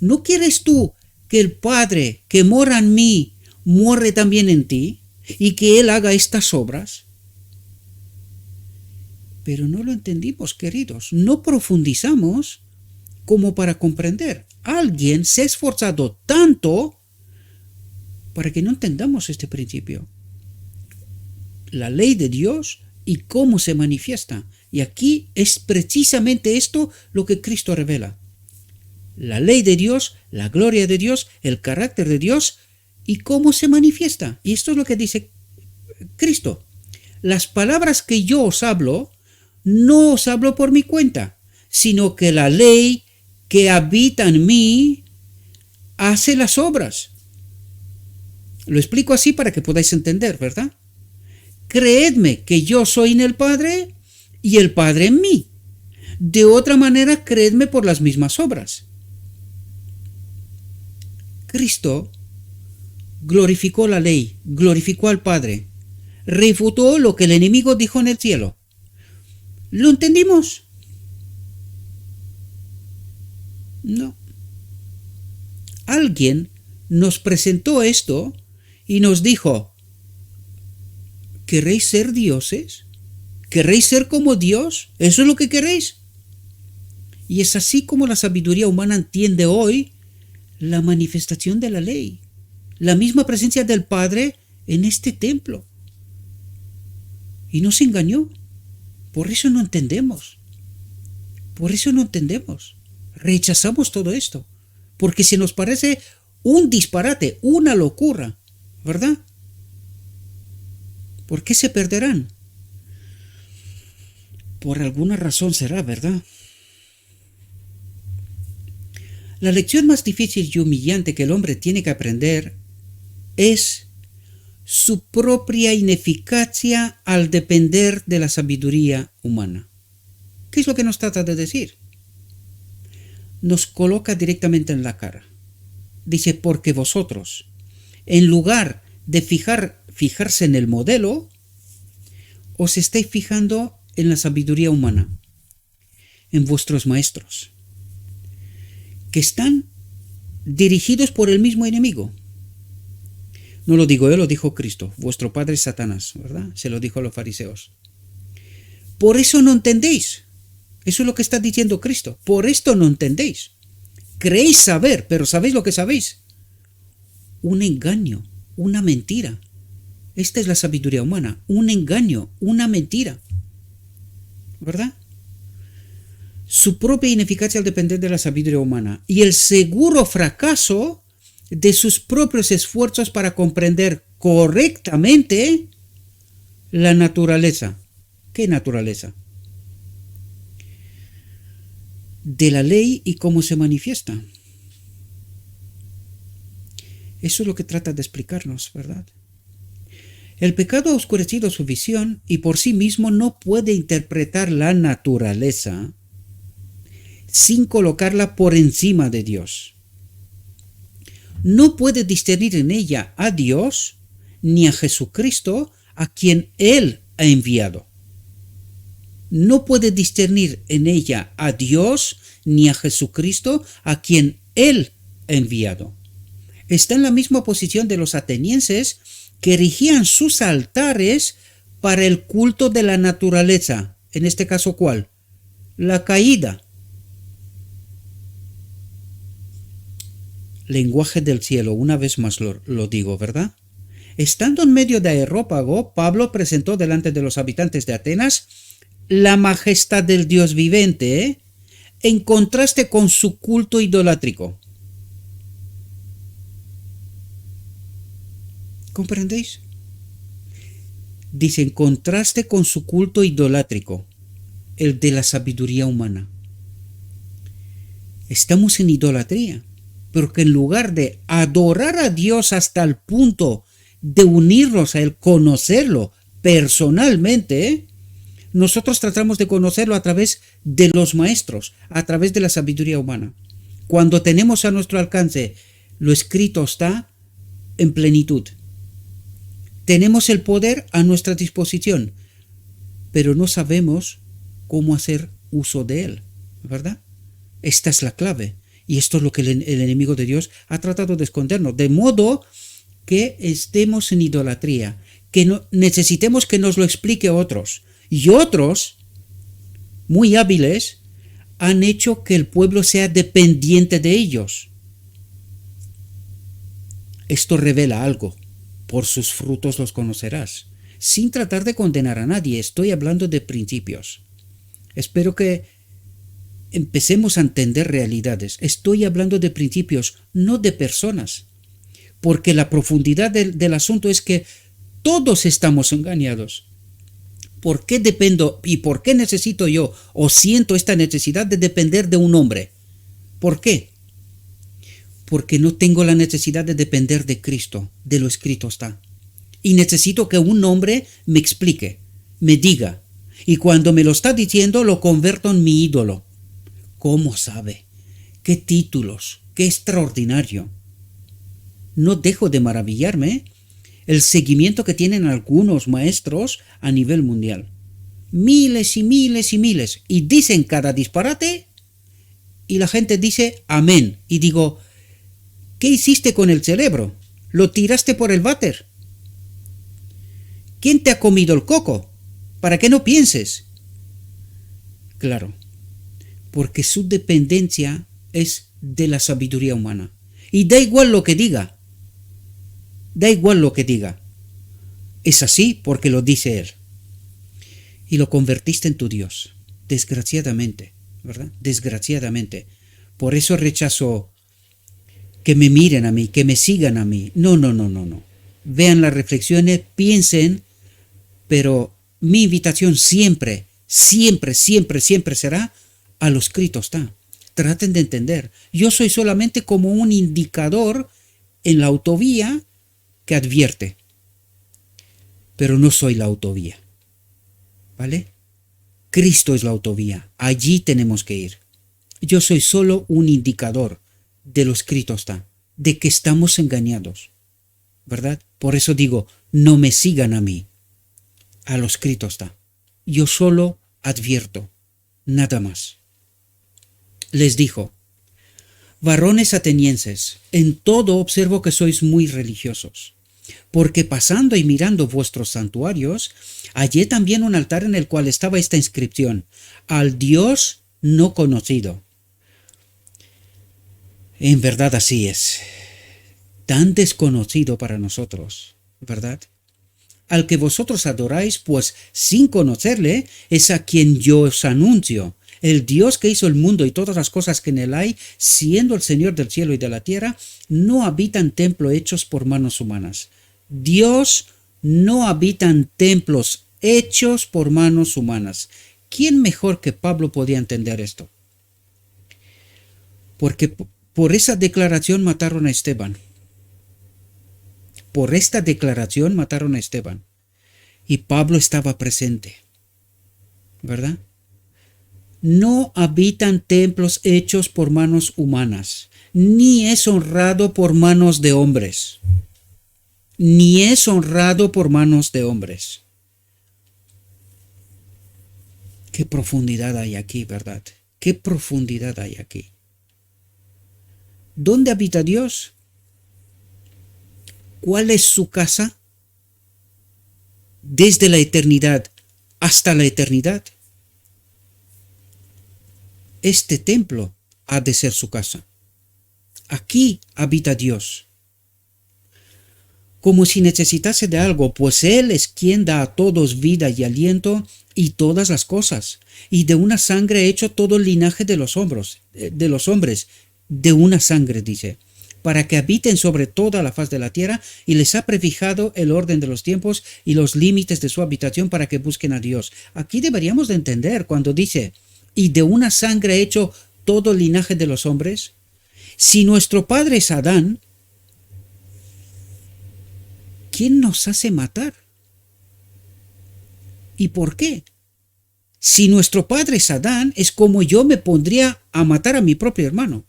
Speaker 1: ¿No quieres tú que el Padre que mora en mí more también en ti y que Él haga estas obras? Pero no lo entendimos, queridos. No profundizamos como para comprender. Alguien se ha esforzado tanto para que no entendamos este principio. La ley de Dios y cómo se manifiesta. Y aquí es precisamente esto lo que Cristo revela. La ley de Dios, la gloria de Dios, el carácter de Dios y cómo se manifiesta. Y esto es lo que dice Cristo. Las palabras que yo os hablo, no os hablo por mi cuenta, sino que la ley que habita en mí hace las obras. Lo explico así para que podáis entender, ¿verdad? Creedme que yo soy en el Padre y el Padre en mí. De otra manera, creedme por las mismas obras. Cristo glorificó la ley, glorificó al Padre, refutó lo que el enemigo dijo en el cielo. ¿Lo entendimos? No. Alguien nos presentó esto y nos dijo: ¿queréis ser dioses? ¿Queréis ser como Dios? ¿Eso es lo que queréis? Y es así como la sabiduría humana entiende hoy la manifestación de la ley, la misma presencia del Padre en este templo. Y nos engañó. Por eso no entendemos. Por eso no entendemos. Rechazamos todo esto. Porque se nos parece un disparate, una locura, ¿verdad? ¿Por qué se perderán? Por alguna razón será, ¿verdad? La lección más difícil y humillante que el hombre tiene que aprender es su propia ineficacia al depender de la sabiduría humana. ¿Qué es lo que nos trata de decir? Nos coloca directamente en la cara. Dice: porque vosotros, en lugar de fijarse en el modelo, os estáis fijando en la sabiduría humana, en vuestros maestros, que están dirigidos por el mismo enemigo. No lo digo yo, lo dijo Cristo. Vuestro padre es Satanás, ¿verdad? Se lo dijo a los fariseos. Por eso no entendéis. Eso es lo que está diciendo Cristo. Por esto no entendéis. Creéis saber, pero ¿sabéis lo que sabéis? Un engaño, una mentira. Esta es la sabiduría humana. Un engaño, una mentira. ¿Verdad? Su propia ineficacia al depender de la sabiduría humana y el seguro fracaso de sus propios esfuerzos para comprender correctamente la naturaleza. ¿Qué naturaleza? De la ley y cómo se manifiesta. Eso es lo que trata de explicarnos, ¿verdad? El pecado ha oscurecido su visión y por sí mismo no puede interpretar la naturaleza sin colocarla por encima de Dios. No puede discernir en ella a Dios ni a Jesucristo, a quien Él ha enviado. No puede discernir en ella a Dios ni a Jesucristo, a quien Él ha enviado. Está en la misma posición de los atenienses que erigían sus altares para el culto de la naturaleza. En este caso, ¿cuál? La caída. Lenguaje del cielo, una vez más lo digo, ¿verdad? Estando en medio de Areópago, Pablo presentó delante de los habitantes de Atenas la majestad del Dios vivente, en contraste con su culto idolátrico. ¿Comprendéis? Dice: en contraste con su culto idolátrico, el de la sabiduría humana. Estamos en idolatría, porque en lugar de adorar a Dios hasta el punto de unirnos a Él, conocerlo personalmente, nosotros tratamos de conocerlo a través de los maestros, a través de la sabiduría humana. Cuando tenemos a nuestro alcance, lo escrito está en plenitud. Tenemos el poder a nuestra disposición, pero no sabemos cómo hacer uso de él, ¿verdad? Esta es la clave. Y esto es lo que el enemigo de Dios ha tratado de escondernos. De modo que estemos en idolatría, que no, necesitemos que nos lo explique otros. Y otros, muy hábiles, han hecho que el pueblo sea dependiente de ellos. Esto revela algo. Por sus frutos los conocerás. Sin tratar de condenar a nadie, estoy hablando de principios. Espero que empecemos a entender realidades. Estoy hablando de principios, no de personas. Porque la profundidad del asunto es que todos estamos engañados. ¿Por qué dependo y por qué necesito yo o siento esta necesidad de depender de un hombre? ¿Por qué? Porque no tengo la necesidad de depender de Cristo, de lo escrito está. Y necesito que un hombre me explique, me diga. Y cuando me lo está diciendo, lo convierto en mi ídolo. ¿Cómo sabe? ¿Qué títulos? ¡Qué extraordinario! No dejo de maravillarme el seguimiento que tienen algunos maestros a nivel mundial. Miles y miles y miles. Y dicen cada disparate y la gente dice amén. Y digo, ¿qué hiciste con el cerebro? ¿Lo tiraste por el váter? ¿Quién te ha comido el coco? ¿Para qué no pienses? Claro, porque su dependencia es de la sabiduría humana. Y da igual lo que diga. Da igual lo que diga. Es así porque lo dice él. Y lo convertiste en tu Dios. Desgraciadamente, ¿verdad? Desgraciadamente. Por eso rechazo que me miren a mí, que me sigan a mí. No. Vean las reflexiones, piensen, pero mi invitación siempre será a lo escrito está. Traten de entender. Yo soy solamente como un indicador en la autovía que advierte, pero no soy la autovía, ¿vale? Cristo es la autovía, allí tenemos que ir. Yo soy solo un indicador de lo escrito está, de que estamos engañados, ¿verdad? Por eso digo, no me sigan a mí, a lo escrito está. Yo solo advierto, nada más. Les dijo, varones atenienses, en todo observo que sois muy religiosos, porque pasando y mirando vuestros santuarios, hallé también un altar en el cual estaba esta inscripción, al Dios no conocido. En verdad así es, tan desconocido para nosotros, ¿verdad? Al que vosotros adoráis, pues sin conocerle, es a quien yo os anuncio. El Dios que hizo el mundo y todas las cosas que en él hay, siendo el Señor del cielo y de la tierra, no habita en templos hechos por manos humanas. Dios no habita en templos hechos por manos humanas. ¿Quién mejor que Pablo podía entender esto? Porque por esa declaración mataron a Esteban. Por esta declaración mataron a Esteban. Y Pablo estaba presente, ¿verdad? No habitan templos hechos por manos humanas, ni es honrado por manos de hombres, ni es honrado por manos de hombres. Qué profundidad hay aquí, ¿verdad? Qué profundidad hay aquí. ¿Dónde habita Dios? ¿Cuál es su casa? Desde la eternidad hasta la eternidad. Este templo ha de ser su casa. Aquí habita Dios. Como si necesitase de algo, pues Él es quien da a todos vida y aliento y todas las cosas, y de una sangre ha hecho todo el linaje de los hombres, de una sangre, dice, para que habiten sobre toda la faz de la tierra, y les ha prefijado el orden de los tiempos y los límites de su habitación para que busquen a Dios. Aquí deberíamos de entender cuando dice, y de una sangre ha hecho todo el linaje de los hombres. Si nuestro padre es Adán, ¿quién nos hace matar? ¿Y por qué? Si nuestro padre es Adán, es como yo me pondría a matar a mi propio hermano.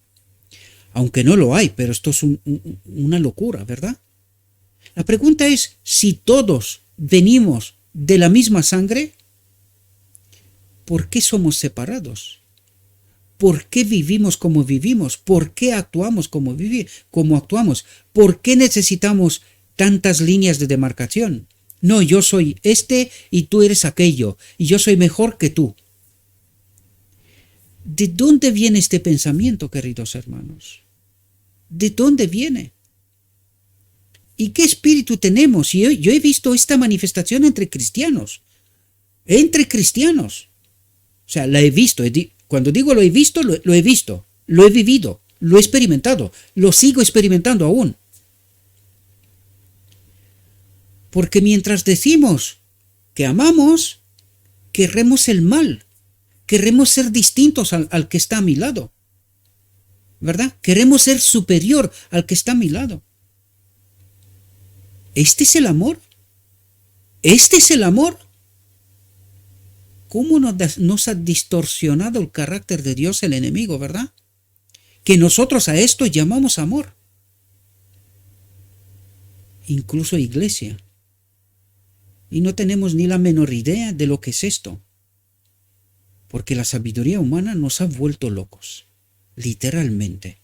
Speaker 1: Aunque no lo hay, pero esto es una locura, ¿verdad? La pregunta es, si todos venimos de la misma sangre, ¿por qué somos separados? ¿Por qué vivimos como vivimos? ¿Por qué actuamos como actuamos? ¿Por qué necesitamos tantas líneas de demarcación? No, yo soy este y tú eres aquello, y yo soy mejor que tú. ¿De dónde viene este pensamiento, queridos hermanos? ¿De dónde viene? ¿Y qué espíritu tenemos? Yo he visto esta manifestación entre cristianos. Entre cristianos. O sea, la he visto. Cuando digo lo he visto, lo he visto. Lo he vivido. Lo he experimentado. Lo sigo experimentando aún. Porque mientras decimos que amamos, queremos el mal. Queremos ser distintos al que está a mi lado. ¿Verdad? Queremos ser superior al que está a mi lado. ¿Este es el amor? ¿Este es el amor? ¿Cómo nos ha distorsionado el carácter de Dios el enemigo, verdad? Que nosotros a esto llamamos amor. Incluso iglesia. Y no tenemos ni la menor idea de lo que es esto. Porque la sabiduría humana nos ha vuelto locos. Literalmente.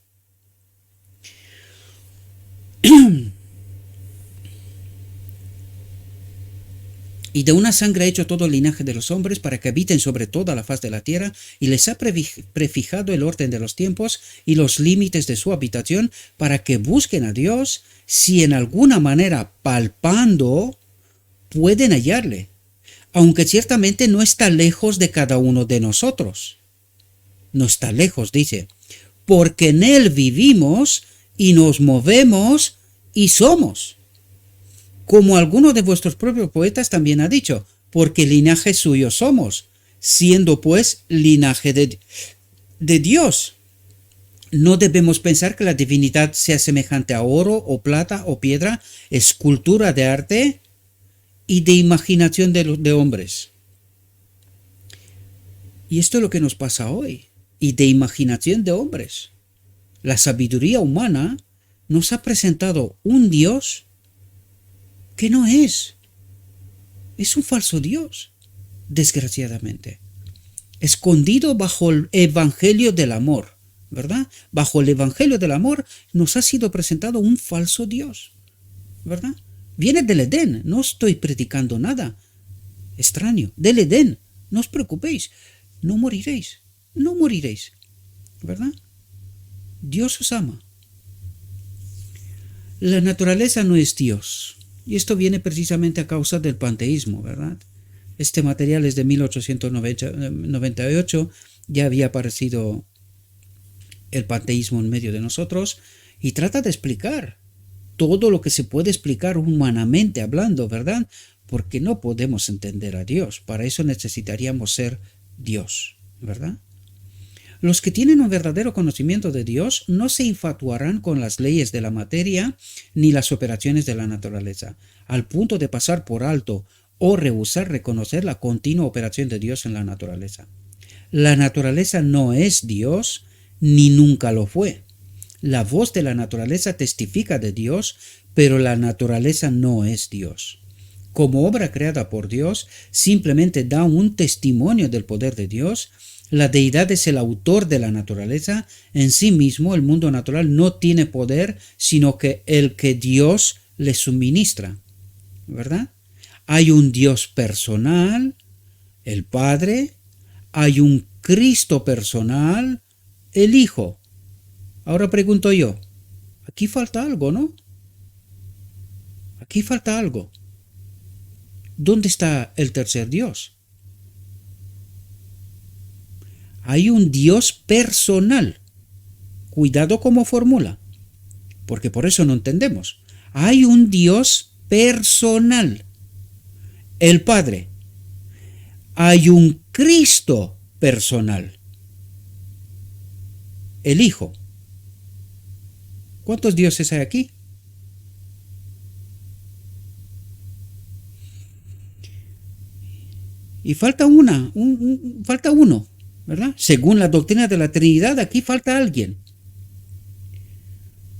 Speaker 1: Y de una sangre ha hecho todo el linaje de los hombres para que habiten sobre toda la faz de la tierra, y les ha prefijado el orden de los tiempos y los límites de su habitación, para que busquen a Dios, si en alguna manera palpando pueden hallarle, aunque ciertamente no está lejos de cada uno de nosotros. No está lejos, dice, porque en él vivimos y nos movemos y somos. Como alguno de vuestros propios poetas también ha dicho, porque linaje suyo somos, siendo pues linaje de Dios. No debemos pensar que la divinidad sea semejante a oro o plata o piedra, escultura de arte y de imaginación de hombres. Y esto es lo que nos pasa hoy, y de imaginación de hombres. La sabiduría humana nos ha presentado un Dios que no es. Es un falso Dios, desgraciadamente. Escondido bajo el evangelio del amor, ¿verdad? Bajo el evangelio del amor nos ha sido presentado un falso Dios, ¿verdad? Viene del Edén, no estoy predicando nada extraño. Del Edén, no os preocupéis, no moriréis, no moriréis, ¿verdad? Dios os ama. La naturaleza no es Dios. Y esto viene precisamente a causa del panteísmo, ¿verdad? Este material es de 1898, ya había aparecido el panteísmo en medio de nosotros, y trata de explicar todo lo que se puede explicar humanamente hablando, ¿verdad? Porque no podemos entender a Dios, para eso necesitaríamos ser Dios, ¿verdad? Los que tienen un verdadero conocimiento de Dios no se infatuarán con las leyes de la materia ni las operaciones de la naturaleza, al punto de pasar por alto o rehusar reconocer la continua operación de Dios en la naturaleza. La naturaleza no es Dios, ni nunca lo fue. La voz de la naturaleza testifica de Dios, pero la naturaleza no es Dios. Como obra creada por Dios, simplemente da un testimonio del poder de Dios. La deidad es el autor de la naturaleza. En sí mismo, el mundo natural no tiene poder, sino que el que Dios le suministra, ¿verdad? Hay un Dios personal, el Padre, hay un Cristo personal, el Hijo. Ahora pregunto yo, aquí falta algo, ¿no? Aquí falta algo. ¿Dónde está el tercer Dios? Hay un Dios personal. Cuidado como fórmula, porque por eso no entendemos. Hay un Dios personal, el Padre. Hay un Cristo personal, el Hijo. ¿Cuántos dioses hay aquí? Y falta falta uno, ¿verdad? Según la doctrina de la Trinidad, aquí falta alguien.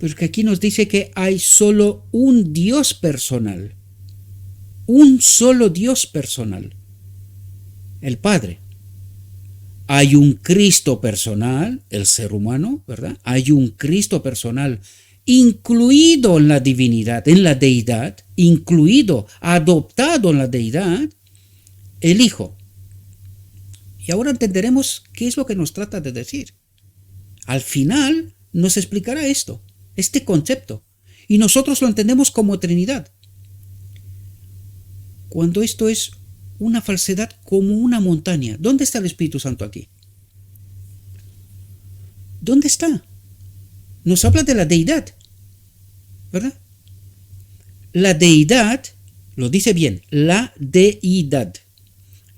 Speaker 1: Porque aquí nos dice que hay solo un Dios personal. Un solo Dios personal. El Padre. Hay un Cristo personal, el ser humano, ¿verdad? Hay un Cristo personal incluido en la divinidad, en la deidad, incluido, adoptado en la deidad, el Hijo. Y ahora entenderemos qué es lo que nos trata de decir. Al final nos explicará esto, este concepto, y nosotros lo entendemos como Trinidad. Cuando esto es una falsedad como una montaña. ¿Dónde está el Espíritu Santo aquí? ¿Dónde está? Nos habla de la deidad, ¿verdad? La deidad, lo dice bien, la deidad,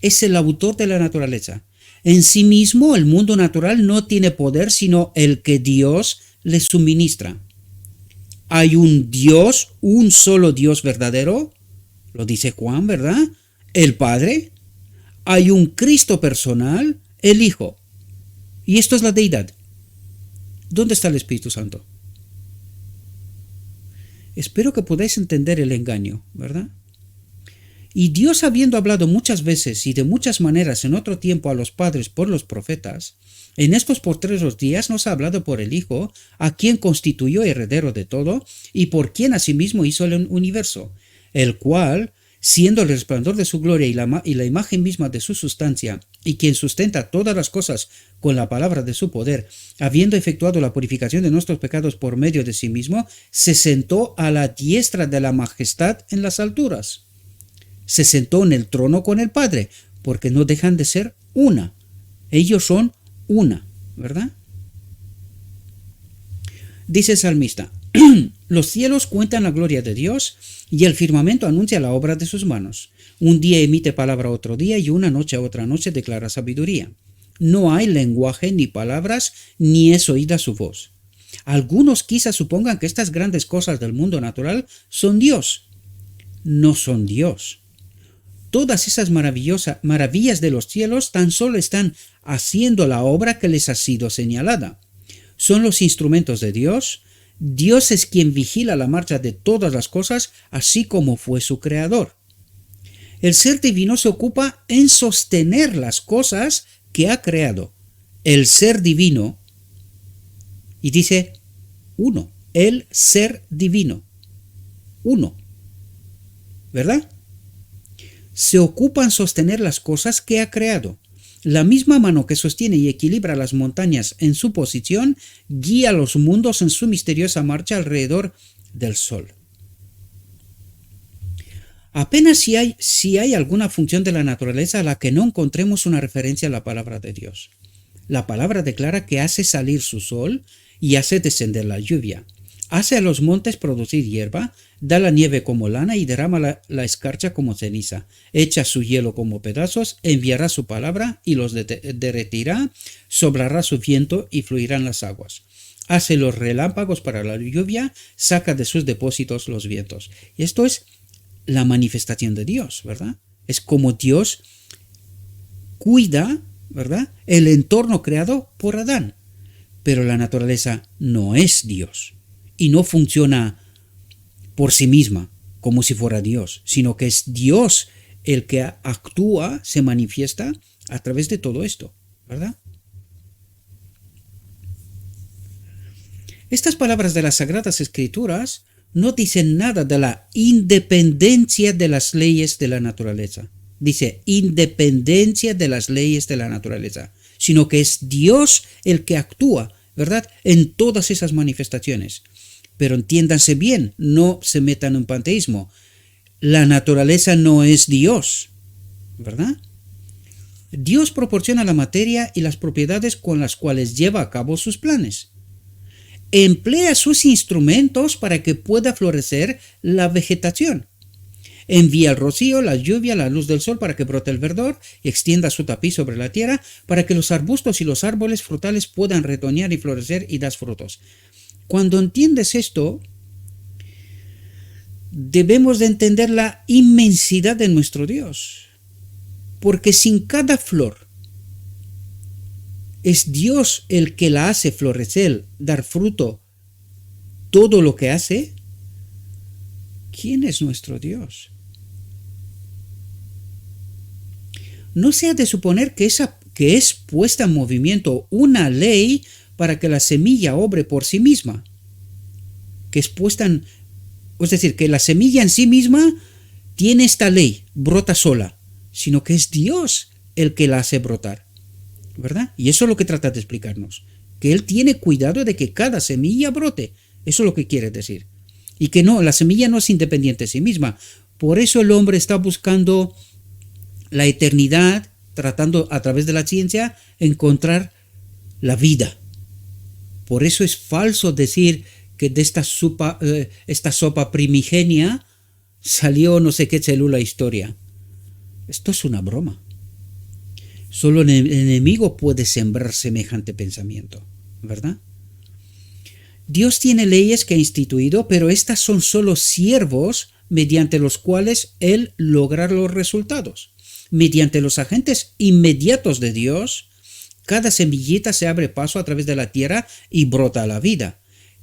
Speaker 1: es el autor de la naturaleza. En sí mismo el mundo natural no tiene poder sino el que Dios le suministra. Hay un Dios, un solo Dios verdadero, lo dice Juan, ¿verdad? El Padre. Hay un Cristo personal, el Hijo. Y esto es la deidad. ¿Dónde está el Espíritu Santo? Espero que podáis entender el engaño, ¿verdad? Y Dios, habiendo hablado muchas veces y de muchas maneras en otro tiempo a los padres por los profetas, en estos postreros días nos ha hablado por el Hijo, a quien constituyó heredero de todo y por quien asimismo hizo el universo, el cual, siendo el resplandor de su gloria y la imagen misma de su sustancia, y quien sustenta todas las cosas con la palabra de su poder, habiendo efectuado la purificación de nuestros pecados por medio de sí mismo, se sentó a la diestra de la majestad en las alturas. Se sentó en el trono con el Padre, porque no dejan de ser una. Ellos son una, ¿verdad? Dice el salmista, los cielos cuentan la gloria de Dios y el firmamento anuncia la obra de sus manos. Un día emite palabra a otro día y una noche a otra noche declara sabiduría. No hay lenguaje ni palabras, ni es oída su voz. Algunos quizás supongan que estas grandes cosas del mundo natural son Dios. No son Dios. Todas esas maravillas de los cielos tan solo están haciendo la obra que les ha sido señalada. Son los instrumentos de Dios. Dios es quien vigila la marcha de todas las cosas, así como fue su creador. El ser divino se ocupa en sostener las cosas que ha creado. El ser divino, y dice uno, el ser divino, uno, ¿verdad? Se ocupa en sostener las cosas que ha creado. La misma mano que sostiene y equilibra las montañas en su posición, guía los mundos en su misteriosa marcha alrededor del sol. Apenas si hay alguna función de la naturaleza a la que no encontremos una referencia a la palabra de Dios. La palabra declara que hace salir su sol y hace descender la lluvia. Hace a los montes producir hierba, da la nieve como lana y derrama la escarcha como ceniza. Echa su hielo como pedazos, enviará su palabra y los derretirá, soplará su viento y fluirán las aguas. Hace los relámpagos para la lluvia, saca de sus depósitos los vientos. Y esto es la manifestación de Dios, ¿verdad? Es como Dios cuida, ¿verdad?, el entorno creado por Adán. Pero la naturaleza no es Dios y no funciona por sí misma como si fuera Dios, sino que es Dios el que actúa, se manifiesta a través de todo esto, ¿verdad? Estas palabras de las Sagradas Escrituras no dicen nada de la independencia de las leyes de la naturaleza. Dice independencia de las leyes de la naturaleza, sino que es Dios el que actúa, ¿verdad?, en todas esas manifestaciones. Pero entiéndanse bien, no se metan en panteísmo. La naturaleza no es Dios, ¿verdad? Dios proporciona la materia y las propiedades con las cuales lleva a cabo sus planes. Emplea sus instrumentos para que pueda florecer la vegetación. Envía el rocío, la lluvia, la luz del sol para que brote el verdor y extienda su tapiz sobre la tierra para que los arbustos y los árboles frutales puedan retoñar y florecer y dar frutos. Cuando entiendes esto, debemos de entender la inmensidad de nuestro Dios. Porque sin cada flor es Dios el que la hace florecer, dar fruto todo lo que hace, ¿quién es nuestro Dios? No se ha de suponer que es puesta en movimiento una ley para que la semilla obre por sí misma, que es puesta en, es decir, que la semilla en sí misma tiene esta ley, brota sola, sino que es Dios el que la hace brotar, ¿verdad? Y eso es lo que trata de explicarnos, que Él tiene cuidado de que cada semilla brote, eso es lo que quiere decir, y que no, la semilla no es independiente de sí misma, por eso el hombre está buscando la eternidad, tratando a través de la ciencia encontrar la vida. Por eso es falso decir que de esta sopa primigenia salió no sé qué célula historia. Esto es una broma. Solo el enemigo puede sembrar semejante pensamiento, ¿verdad? Dios tiene leyes que ha instituido, pero estas son solo siervos mediante los cuales Él logra los resultados. Mediante los agentes inmediatos de Dios, cada semillita se abre paso a través de la tierra y brota la vida.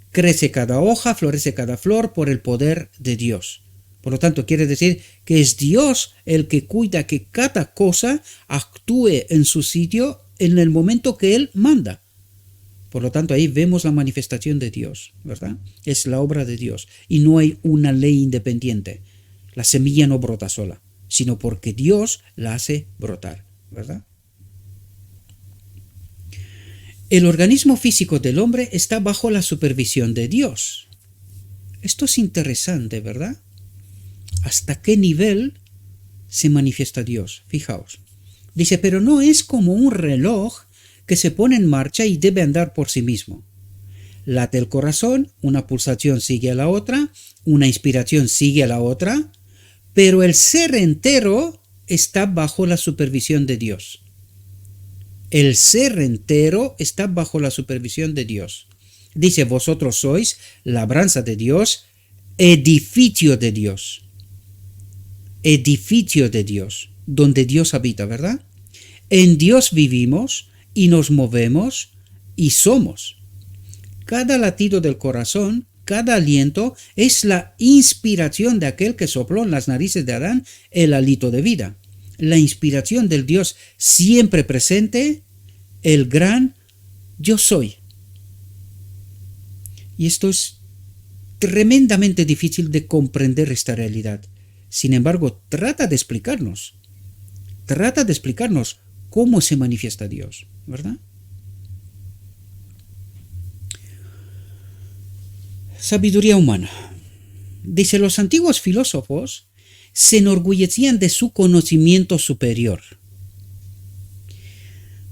Speaker 1: Crece cada hoja, florece cada flor por el poder de Dios. Por lo tanto, quiere decir que es Dios el que cuida que cada cosa actúe en su sitio en el momento que Él manda. Por lo tanto, ahí vemos la manifestación de Dios, ¿verdad? Es la obra de Dios y no hay una ley independiente. La semilla no brota sola, sino porque Dios la hace brotar, ¿verdad? El organismo físico del hombre está bajo la supervisión de Dios. Esto es interesante, ¿verdad? ¿Hasta qué nivel se manifiesta Dios? Fijaos. Dice, pero no es como un reloj que se pone en marcha y debe andar por sí mismo. Late el corazón, una pulsación sigue a la otra, una inspiración sigue a la otra, pero el ser entero está bajo la supervisión de Dios. El ser entero está bajo la supervisión de Dios. Dice, vosotros sois labranza de Dios, edificio de Dios. Edificio de Dios, donde Dios habita, ¿verdad? En Dios vivimos y nos movemos y somos. Cada latido del corazón, cada aliento es la inspiración de aquel que sopló en las narices de Adán el hálito de vida. La inspiración del Dios siempre presente, el gran yo soy. Y esto es tremendamente difícil de comprender esta realidad. Sin embargo, trata de explicarnos cómo se manifiesta Dios, ¿verdad? Sabiduría humana. Dice, los antiguos filósofos se enorgullecían de su conocimiento superior.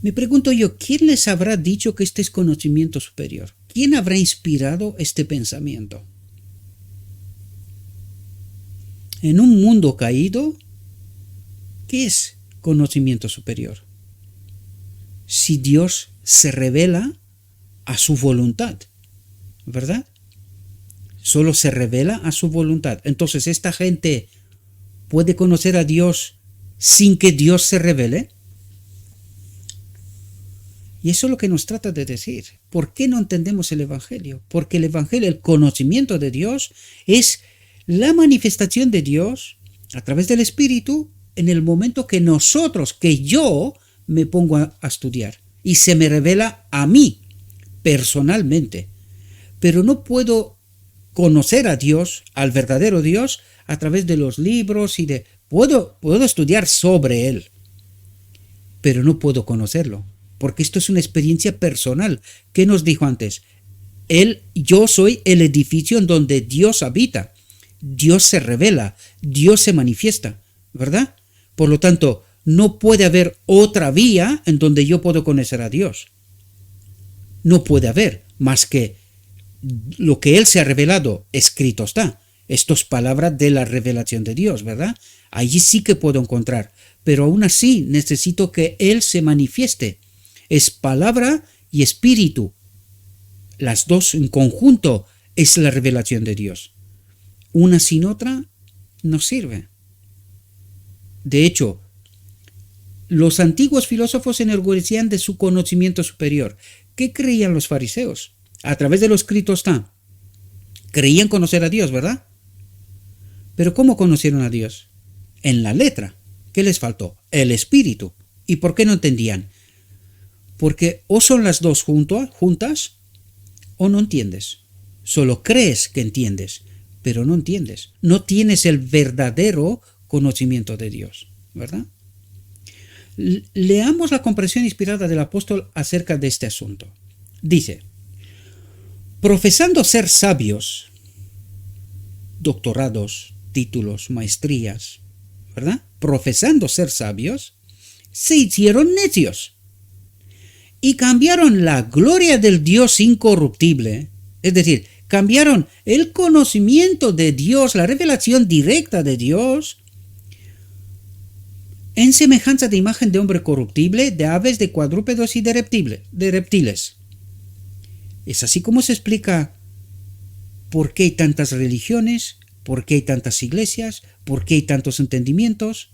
Speaker 1: Me pregunto yo, ¿quién les habrá dicho que este es conocimiento superior? ¿Quién habrá inspirado este pensamiento? En un mundo caído, ¿qué es conocimiento superior? Si Dios se revela a su voluntad, ¿verdad? Solo se revela a su voluntad. Entonces, ¿esta gente puede conocer a Dios sin que Dios se revele? Y eso es lo que nos trata de decir. ¿Por qué no entendemos el Evangelio? Porque el Evangelio, el conocimiento de Dios, es la manifestación de Dios a través del Espíritu en el momento que yo me pongo a estudiar y se me revela a mí personalmente. Pero no puedo conocer a Dios, al verdadero Dios, a través de los libros puedo estudiar sobre Él, pero no puedo conocerlo, porque esto es una experiencia personal. ¿Qué nos dijo antes? Yo soy el edificio en donde Dios habita. Dios se revela, Dios se manifiesta, ¿verdad? Por lo tanto, no puede haber otra vía en donde yo puedo conocer a Dios. No puede haber más que lo que Él se ha revelado, escrito está. Esto es palabra de la revelación de Dios, ¿verdad? Allí sí que puedo encontrar, pero aún así necesito que Él se manifieste. Es palabra y espíritu. Las dos en conjunto es la revelación de Dios. Una sin otra no sirve. De hecho, los antiguos filósofos se enorgullecían de su conocimiento superior. ¿Qué creían los fariseos? A través de lo escrito está. creían conocer a Dios, ¿verdad? Pero ¿cómo conocieron a Dios? En la letra. ¿Qué les faltó? El espíritu. ¿Y por qué no entendían? Porque o son las dos juntas o no entiendes. Solo crees que entiendes, pero no entiendes. No tienes el verdadero conocimiento de Dios, ¿verdad? Leamos la comprensión inspirada del apóstol acerca de este asunto. Dice, profesando ser sabios, doctorados, títulos, maestrías, ¿verdad? Profesando ser sabios, se hicieron necios y cambiaron la gloria del Dios incorruptible, es decir, cambiaron el conocimiento de Dios, la revelación directa de Dios, en semejanza de imagen de hombre corruptible, de aves, de cuadrúpedos y de reptiles. Es así como se explica por qué hay tantas religiones, por qué hay tantas iglesias, por qué hay tantos entendimientos.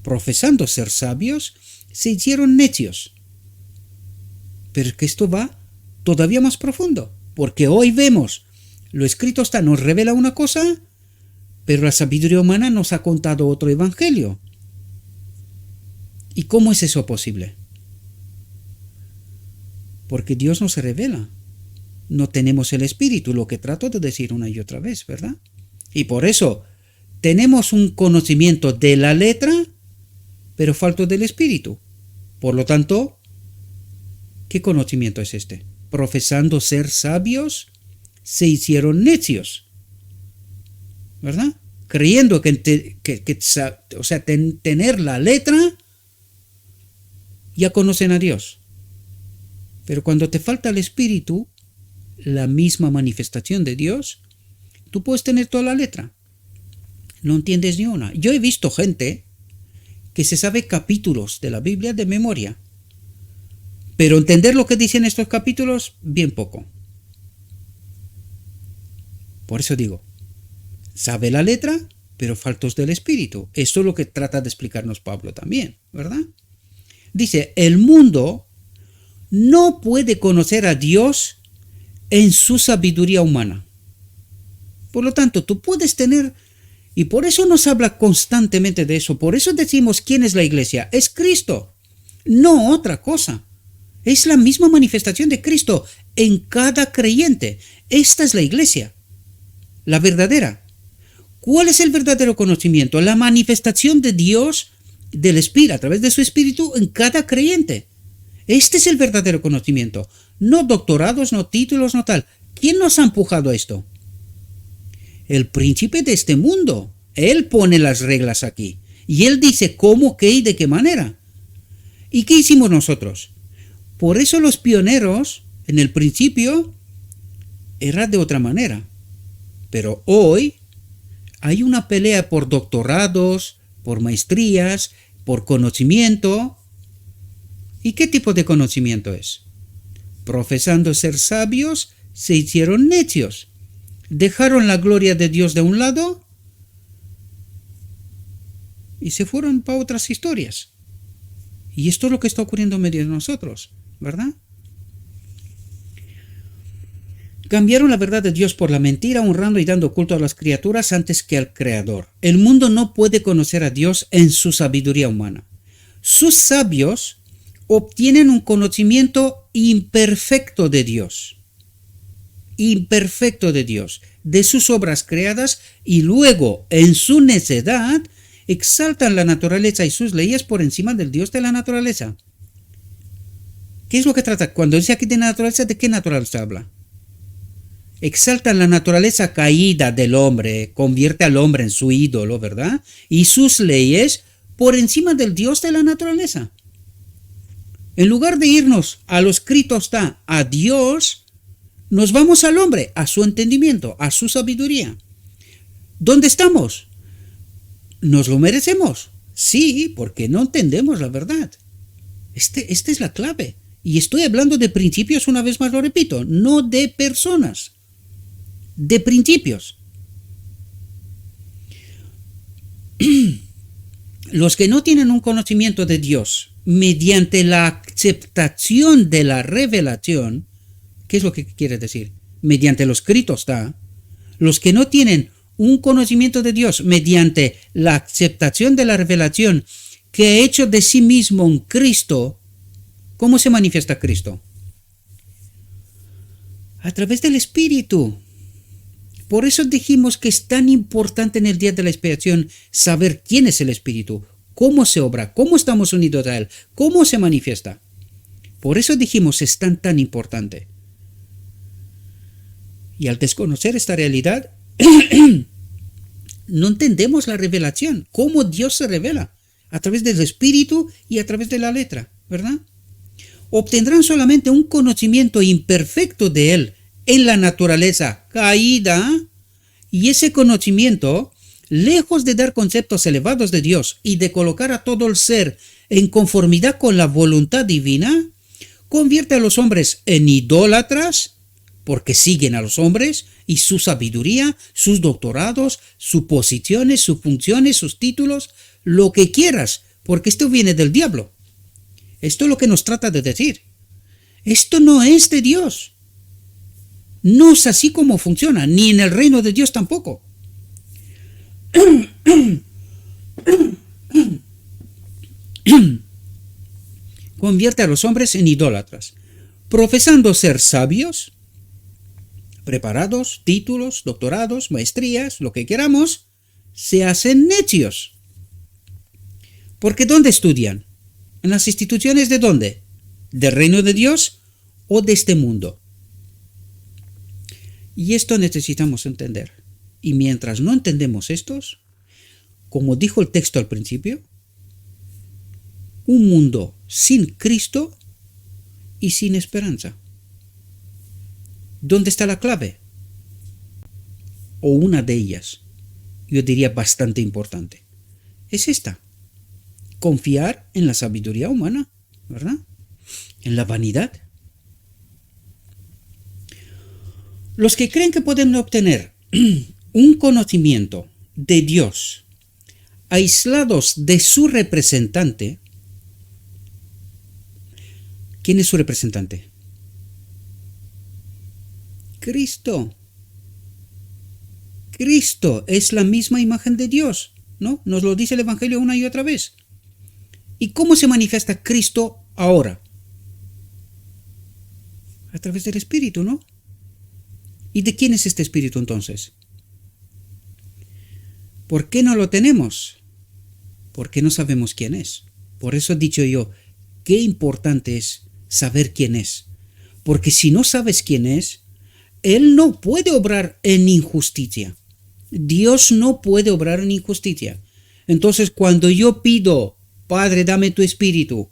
Speaker 1: Profesando ser sabios, se hicieron necios. Pero es que esto va todavía más profundo, porque hoy vemos, lo escrito está, nos revela una cosa, pero la sabiduría humana nos ha contado otro evangelio. ¿Y cómo es eso posible? Porque Dios no se revela. No tenemos el espíritu, lo que trato de decir una y otra vez, ¿verdad? Y por eso tenemos un conocimiento de la letra, pero falto del espíritu. Por lo tanto, ¿qué conocimiento es este? Profesando ser sabios, se hicieron necios, ¿verdad? Creyendo tener la letra, ya conocen a Dios. Pero cuando te falta el espíritu, la misma manifestación de Dios, tú puedes tener toda la letra. No entiendes ni una. Yo he visto gente que se sabe capítulos de la Biblia de memoria, pero entender lo que dicen estos capítulos, bien poco. Por eso digo, sabe la letra, pero faltos del espíritu. Esto es lo que trata de explicarnos Pablo también, ¿verdad? Dice, el mundo no puede conocer a Dios en su sabiduría humana. Por lo tanto, tú puedes tener, y por eso nos habla constantemente de eso, por eso decimos quién es la iglesia, es Cristo, no otra cosa. Es la misma manifestación de Cristo en cada creyente. Esta es la iglesia, la verdadera. ¿Cuál es el verdadero conocimiento? La manifestación de Dios, del Espíritu, a través de su Espíritu en cada creyente. Este es el verdadero conocimiento. No doctorados, no títulos, no tal. ¿Quién nos ha empujado a esto? El príncipe de este mundo. Él pone las reglas aquí. Y él dice cómo, qué y de qué manera. ¿Y qué hicimos nosotros? Por eso los pioneros, en el principio, era de otra manera. Pero hoy hay una pelea por doctorados, por maestrías, por conocimiento. ¿Y qué tipo de conocimiento es? Profesando ser sabios, se hicieron necios. Dejaron la gloria de Dios de un lado y se fueron para otras historias. Y esto es lo que está ocurriendo en medio de nosotros, ¿verdad? Cambiaron la verdad de Dios por la mentira, honrando y dando culto a las criaturas antes que al Creador. El mundo no puede conocer a Dios en su sabiduría humana. Sus sabios obtienen un conocimiento imperfecto de Dios. Imperfecto de Dios, de sus obras creadas, y luego, en su necedad, exaltan la naturaleza y sus leyes por encima del Dios de la naturaleza. ¿Qué es lo que trata? Cuando dice aquí de naturaleza, ¿de qué naturaleza habla? Exaltan la naturaleza caída del hombre, convierte al hombre en su ídolo, ¿verdad? Y sus leyes por encima del Dios de la naturaleza. En lugar de irnos a lo escrito está, a Dios, nos vamos al hombre, a su entendimiento, a su sabiduría. ¿Dónde estamos? ¿Nos lo merecemos? Sí, porque no entendemos la verdad. Esta es la clave. Y estoy hablando de principios, una vez más lo repito, no de personas. De principios. Los que no tienen un conocimiento de Dios mediante la aceptación de la revelación, ¿qué es lo que quiere decir? mediante lo escrito está. Los que no tienen un conocimiento de Dios mediante la aceptación de la revelación que ha hecho de sí mismo un Cristo, ¿cómo se manifiesta Cristo? A través del Espíritu. Por eso dijimos que es tan importante en el día de la expiación saber quién es el Espíritu, cómo se obra, cómo estamos unidos a Él, cómo se manifiesta. Por eso dijimos es tan importante. Y al desconocer esta realidad, no entendemos la revelación, cómo Dios se revela, a través del Espíritu y a través de la letra, ¿verdad? Obtendrán solamente un conocimiento imperfecto de Él en la naturaleza caída, y ese conocimiento, lejos de dar conceptos elevados de Dios y de colocar a todo el ser en conformidad con la voluntad divina, convierte a los hombres en idólatras, porque siguen a los hombres y su sabiduría, sus doctorados, sus posiciones, sus funciones, sus títulos, lo que quieras, porque esto viene del diablo. Esto es lo que nos trata de decir. Esto no es de Dios. No es así como funciona, ni en el reino de Dios tampoco. Convierte a los hombres en idólatras, profesando ser sabios, preparados, títulos, doctorados, maestrías, lo que queramos, se hacen necios. Porque ¿dónde estudian? ¿En las instituciones de dónde? ¿Del reino de Dios o de este mundo? Y esto necesitamos entender. Y mientras no entendemos estos, como dijo el texto al principio, un mundo sin Cristo y sin esperanza. ¿Dónde está la clave? O una de ellas, yo diría bastante importante, es esta: confiar en la sabiduría humana, ¿verdad? En la vanidad. Los que creen que pueden obtener un conocimiento de Dios aislados de su representante. ¿Quién es su representante? Cristo. Cristo es la misma imagen de Dios, ¿no? Nos lo dice el Evangelio una y otra vez. ¿Y cómo se manifiesta Cristo ahora? A través del Espíritu, ¿no? ¿Y de quién es este Espíritu entonces? ¿Por qué no lo tenemos? Porque no sabemos quién es. Por eso he dicho yo, qué importante es saber quién es. Porque si no sabes quién es, Él no puede obrar en injusticia. Dios no puede obrar en injusticia. Entonces, cuando yo pido, Padre, dame tu Espíritu,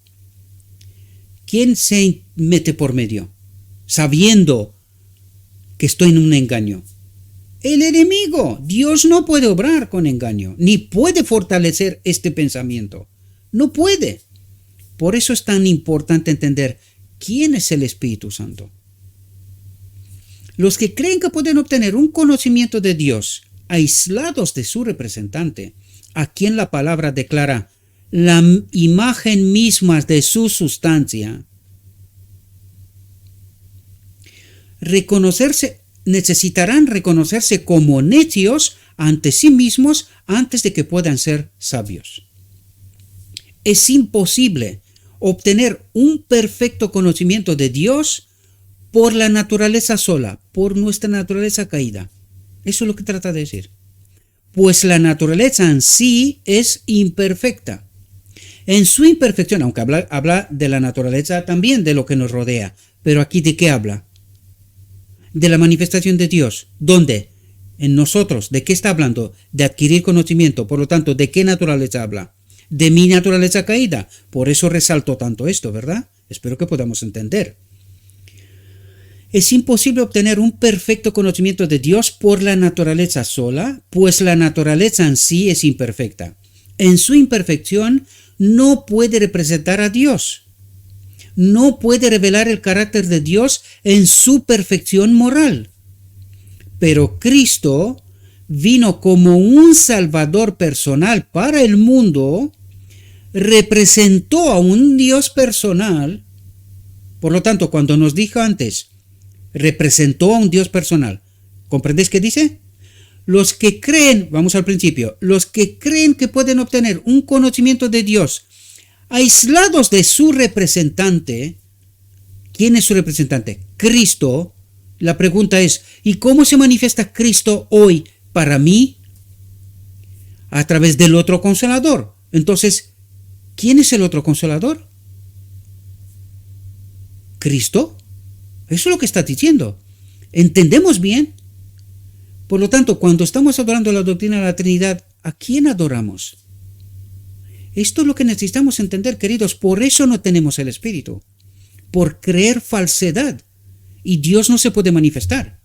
Speaker 1: ¿quién se mete por medio? Sabiendo que estoy en un engaño. El enemigo. Dios no puede obrar con engaño, ni puede fortalecer este pensamiento. No puede. Por eso es tan importante entender quién es el Espíritu Santo. Los que creen que pueden obtener un conocimiento de Dios aislados de su representante, a quien la palabra declara la imagen misma de su sustancia, necesitarán reconocerse como necios ante sí mismos antes de que puedan ser sabios. Es imposible obtener un perfecto conocimiento de Dios por la naturaleza sola, por nuestra naturaleza caída. Eso es lo que trata de decir. Pues la naturaleza en sí es imperfecta. En su imperfección, aunque habla de la naturaleza también, de lo que nos rodea, pero aquí ¿de qué habla? De la manifestación de Dios. ¿Dónde? En nosotros. ¿De qué está hablando? De adquirir conocimiento. Por lo tanto, ¿de qué naturaleza habla? De mi naturaleza caída. Por eso resalto tanto esto, ¿verdad? Espero que podamos entender. Es imposible obtener un perfecto conocimiento de Dios por la naturaleza sola, pues la naturaleza en sí es imperfecta. En su imperfección no puede representar a Dios. No puede revelar el carácter de Dios en su perfección moral. Pero Cristo vino como un Salvador personal para el mundo, representó a un Dios personal. Por lo tanto, cuando nos dijo antes, representó a un Dios personal. ¿Comprendéis qué dice? Los que creen, vamos al principio, los que creen que pueden obtener un conocimiento de Dios aislados de su representante. ¿Quién es su representante? Cristo. La pregunta es, ¿y cómo se manifiesta Cristo hoy para mí? A través del otro consolador. Entonces, ¿quién es el otro consolador? Cristo. Eso es lo que está diciendo. ¿Entendemos bien? Por lo tanto, cuando estamos adorando la doctrina de la Trinidad, ¿a quién adoramos? Esto es lo que necesitamos entender, queridos. Por eso no tenemos el Espíritu. Por creer falsedad. Y Dios no se puede manifestar.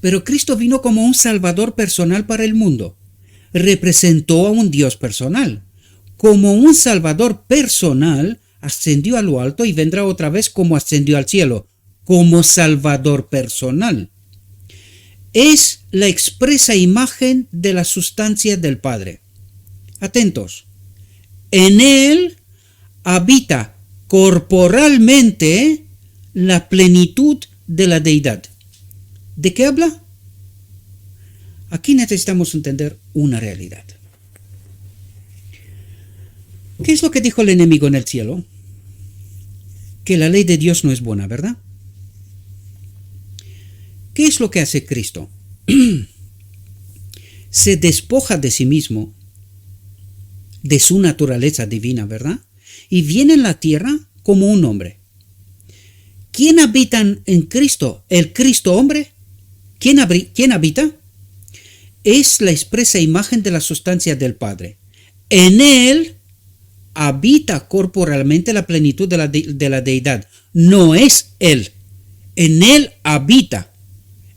Speaker 1: Pero Cristo vino como un Salvador personal para el mundo. Representó a un Dios personal. Como un Salvador personal, ascendió a lo alto y vendrá otra vez como ascendió al cielo. Como Salvador personal. Es la expresa imagen de la sustancia del Padre. Atentos. En Él habita corporalmente la plenitud de la deidad. ¿De qué habla? Aquí necesitamos entender una realidad. ¿Qué es lo que dijo el enemigo en el cielo? Que la ley de Dios no es buena, ¿verdad? ¿Qué es lo que hace Cristo? Se despoja de sí mismo, de su naturaleza divina, ¿verdad? Y viene en la tierra como un hombre. ¿Quién habita en Cristo? ¿El Cristo hombre? ¿Quién habita? Es la expresa imagen de la sustancia del Padre. En Él habita corporalmente la plenitud de la deidad. No es Él. En Él habita.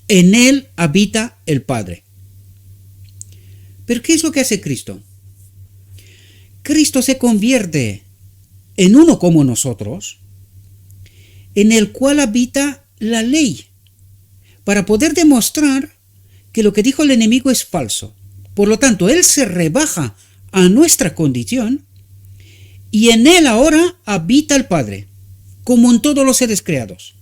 Speaker 1: En Él habita el Padre. ¿Pero qué es lo que hace Cristo? Cristo se convierte en uno como nosotros, en el cual habita la ley, para poder demostrar que lo que dijo el enemigo es falso. Por lo tanto, Él se rebaja a nuestra condición y en Él ahora habita el Padre, como en todos los seres creados.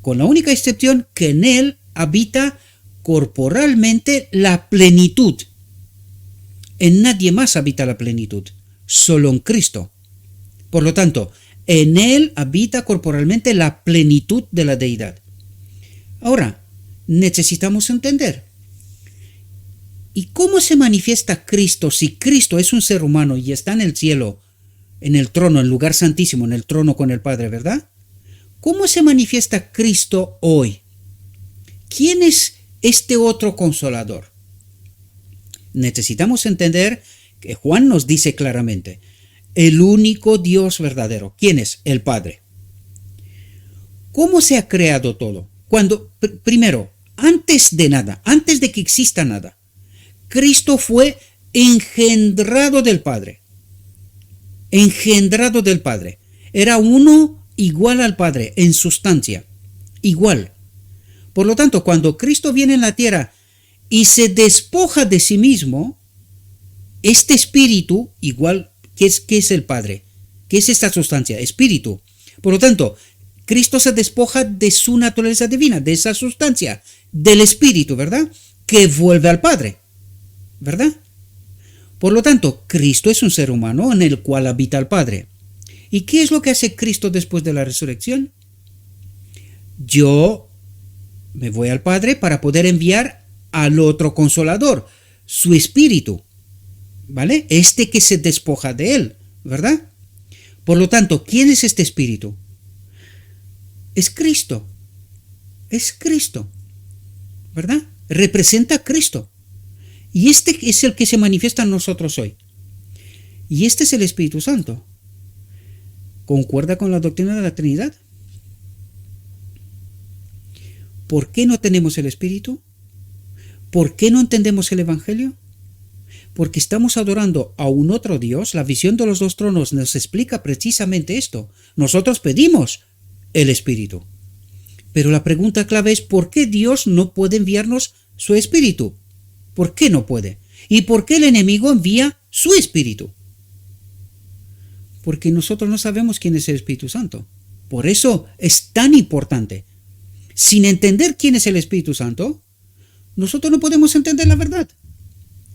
Speaker 1: Con la única excepción que en Él habita corporalmente la plenitud. En nadie más habita la plenitud, solo en Cristo. Por lo tanto, en Él habita corporalmente la plenitud de la deidad. Ahora, necesitamos entender. ¿Y cómo se manifiesta Cristo si Cristo es un ser humano y está en el cielo, en el trono, en el lugar santísimo, en el trono con el Padre, ¿verdad? ¿Cómo se manifiesta Cristo hoy? ¿Quién es este otro consolador? Necesitamos entender que Juan nos dice claramente, el único Dios verdadero. ¿Quién es? El Padre. ¿Cómo se ha creado todo? Primero, antes de nada, antes de que exista nada, Cristo fue engendrado del Padre. Engendrado del Padre. Era uno igual al Padre en sustancia. Igual. Por lo tanto, cuando Cristo viene en la tierra y se despoja de sí mismo, este espíritu, igual, ¿qué es el Padre? ¿Qué es esta sustancia? Espíritu. Por lo tanto, Cristo se despoja de su naturaleza divina, de esa sustancia, del espíritu, ¿verdad? Que vuelve al Padre, ¿verdad? Por lo tanto, Cristo es un ser humano en el cual habita el Padre. ¿Y qué es lo que hace Cristo después de la resurrección? Yo me voy al Padre para poder enviar al otro consolador, su espíritu, ¿vale? Este que se despoja de él, ¿verdad? Por lo tanto, ¿quién es este espíritu? Es Cristo. Es Cristo, ¿verdad? Representa a Cristo. Y este es el que se manifiesta en nosotros hoy. Y este es el Espíritu Santo. ¿Concuerda con la doctrina de la Trinidad? ¿Por qué no tenemos el Espíritu? ¿Por qué no entendemos el Evangelio? Porque estamos adorando a un otro Dios. La visión de los dos tronos nos explica precisamente esto. Nosotros pedimos el Espíritu. Pero la pregunta clave es ¿por qué Dios no puede enviarnos su Espíritu? ¿Por qué no puede? ¿Y por qué el enemigo envía su Espíritu? Porque nosotros no sabemos quién es el Espíritu Santo. Por eso es tan importante. Sin entender quién es el Espíritu Santo, nosotros no podemos entender la verdad.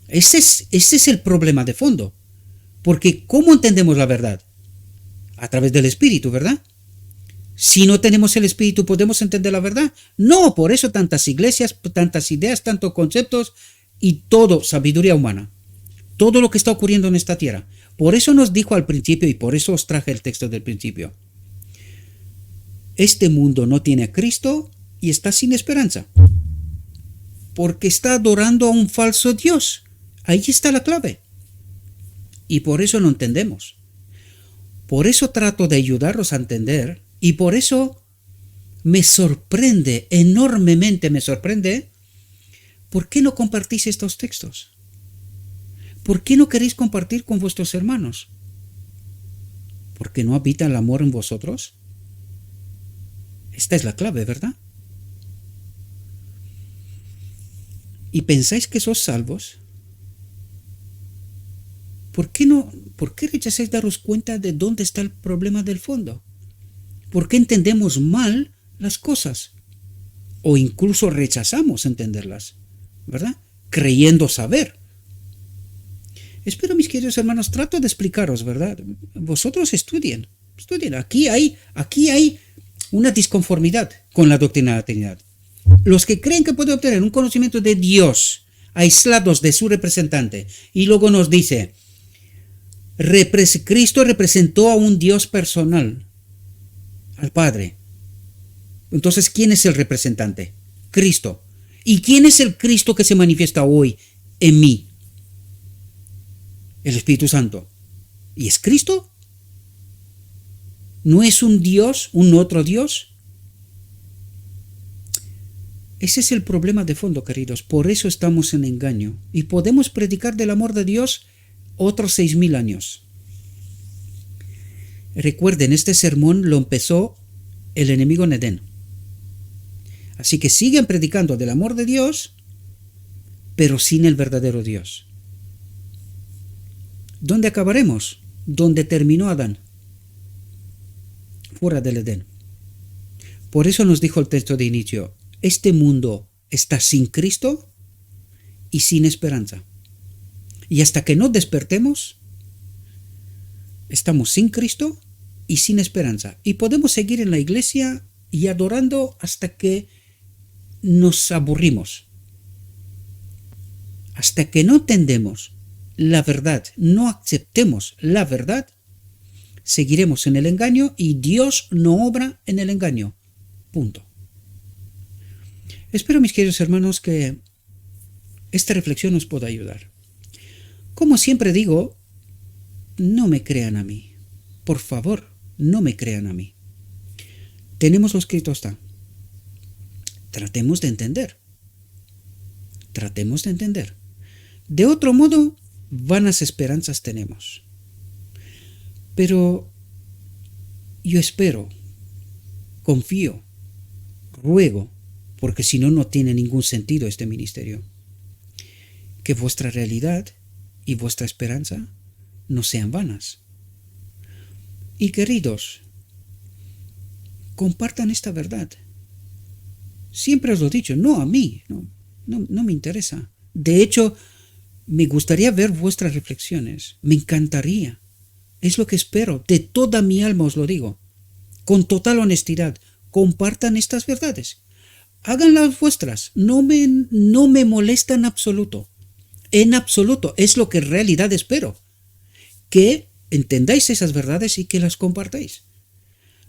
Speaker 1: Ese es el problema de fondo. Porque ¿cómo entendemos la verdad? A través del Espíritu, ¿verdad? Si no tenemos el Espíritu, ¿podemos entender la verdad? No, por eso tantas iglesias, tantas ideas, tantos conceptos y todo, sabiduría humana. Todo lo que está ocurriendo en esta tierra. Por eso nos dijo al principio, y por eso os traje el texto del principio. Este mundo no tiene a Cristo y está sin esperanza. Porque está adorando a un falso Dios. Ahí está la clave. Y por eso lo entendemos. Por eso trato de ayudaros a entender. Y por eso me sorprende, enormemente me sorprende, ¿por qué no compartís estos textos? ¿Por qué no queréis compartir con vuestros hermanos? ¿Por qué no habita el amor en vosotros? Esta es la clave, ¿verdad? ¿Y pensáis que sois salvos? ¿Por qué rechazáis daros cuenta de dónde está el problema del fondo? ¿Por qué entendemos mal las cosas? O incluso rechazamos entenderlas, ¿verdad? Creyendo saber. Espero, mis queridos hermanos, trato de explicaros, ¿verdad? Vosotros estudien. Aquí hay una disconformidad con la doctrina de la Trinidad. Los que creen que pueden obtener un conocimiento de Dios aislados de su representante y luego nos dice, Cristo representó a un Dios personal, al Padre. Entonces, ¿quién es el representante? Cristo. ¿Y quién es el Cristo que se manifiesta hoy en mí? El Espíritu Santo. ¿Y es Cristo? ¿No es un Dios, un otro Dios? Ese es el problema de fondo, queridos. Por eso estamos en engaño. Y podemos predicar del amor de Dios otros 6,000 años. Recuerden, este sermón lo empezó el enemigo en Edén. Así que siguen predicando del amor de Dios, pero sin el verdadero Dios. ¿Dónde acabaremos? Donde terminó Adán, fuera del Edén. Por eso nos dijo el texto de inicio, este mundo está sin Cristo y sin esperanza. Y hasta que no despertemos, estamos sin Cristo y sin esperanza. Y podemos seguir en la iglesia y adorando hasta que nos aburrimos. Hasta que no entendemos la verdad, no aceptemos la verdad, seguiremos en el engaño y Dios no obra en el engaño. Punto. Espero, mis queridos hermanos, que esta reflexión os pueda ayudar. Como siempre digo, no me crean a mí. Por favor, no me crean a mí. Tenemos lo escrito está. Tratemos de entender. Tratemos de entender. De otro modo, vanas esperanzas tenemos. Pero yo espero, confío, ruego, porque si no, no tiene ningún sentido este ministerio, que vuestra realidad y vuestra esperanza no sean vanas. Y queridos, compartan esta verdad. Siempre os lo he dicho, no a mí, no me interesa. De hecho, me gustaría ver vuestras reflexiones, me encantaría. Es lo que espero, de toda mi alma os lo digo, con total honestidad. Compartan estas verdades, háganlas vuestras, no me molesta en absoluto, es lo que en realidad espero, que entendáis esas verdades y que las compartáis.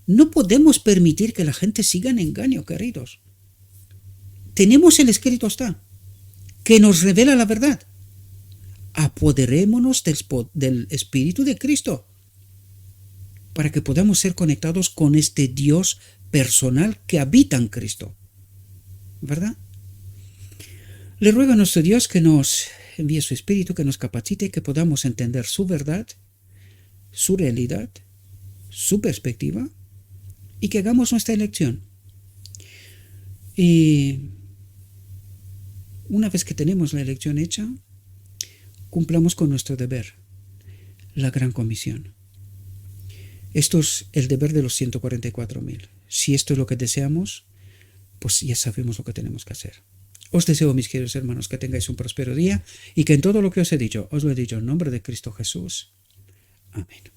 Speaker 1: No podemos permitir que la gente siga en engaño, queridos. Tenemos el escrito está, que nos revela la verdad. Apoderémonos del Espíritu de Cristo para que podamos ser conectados con este Dios personal que habita en Cristo, ¿verdad? Le ruego a nuestro Dios que nos envíe su Espíritu, que nos capacite, que podamos entender su verdad, su realidad, su perspectiva y que hagamos nuestra elección. Y una vez que tenemos la elección hecha, cumplamos con nuestro deber, la gran comisión. Esto es el deber de los 144.000. Si esto es lo que deseamos, pues ya sabemos lo que tenemos que hacer. Os deseo, mis queridos hermanos, que tengáis un próspero día y que en todo lo que os he dicho, os lo he dicho en nombre de Cristo Jesús. Amén.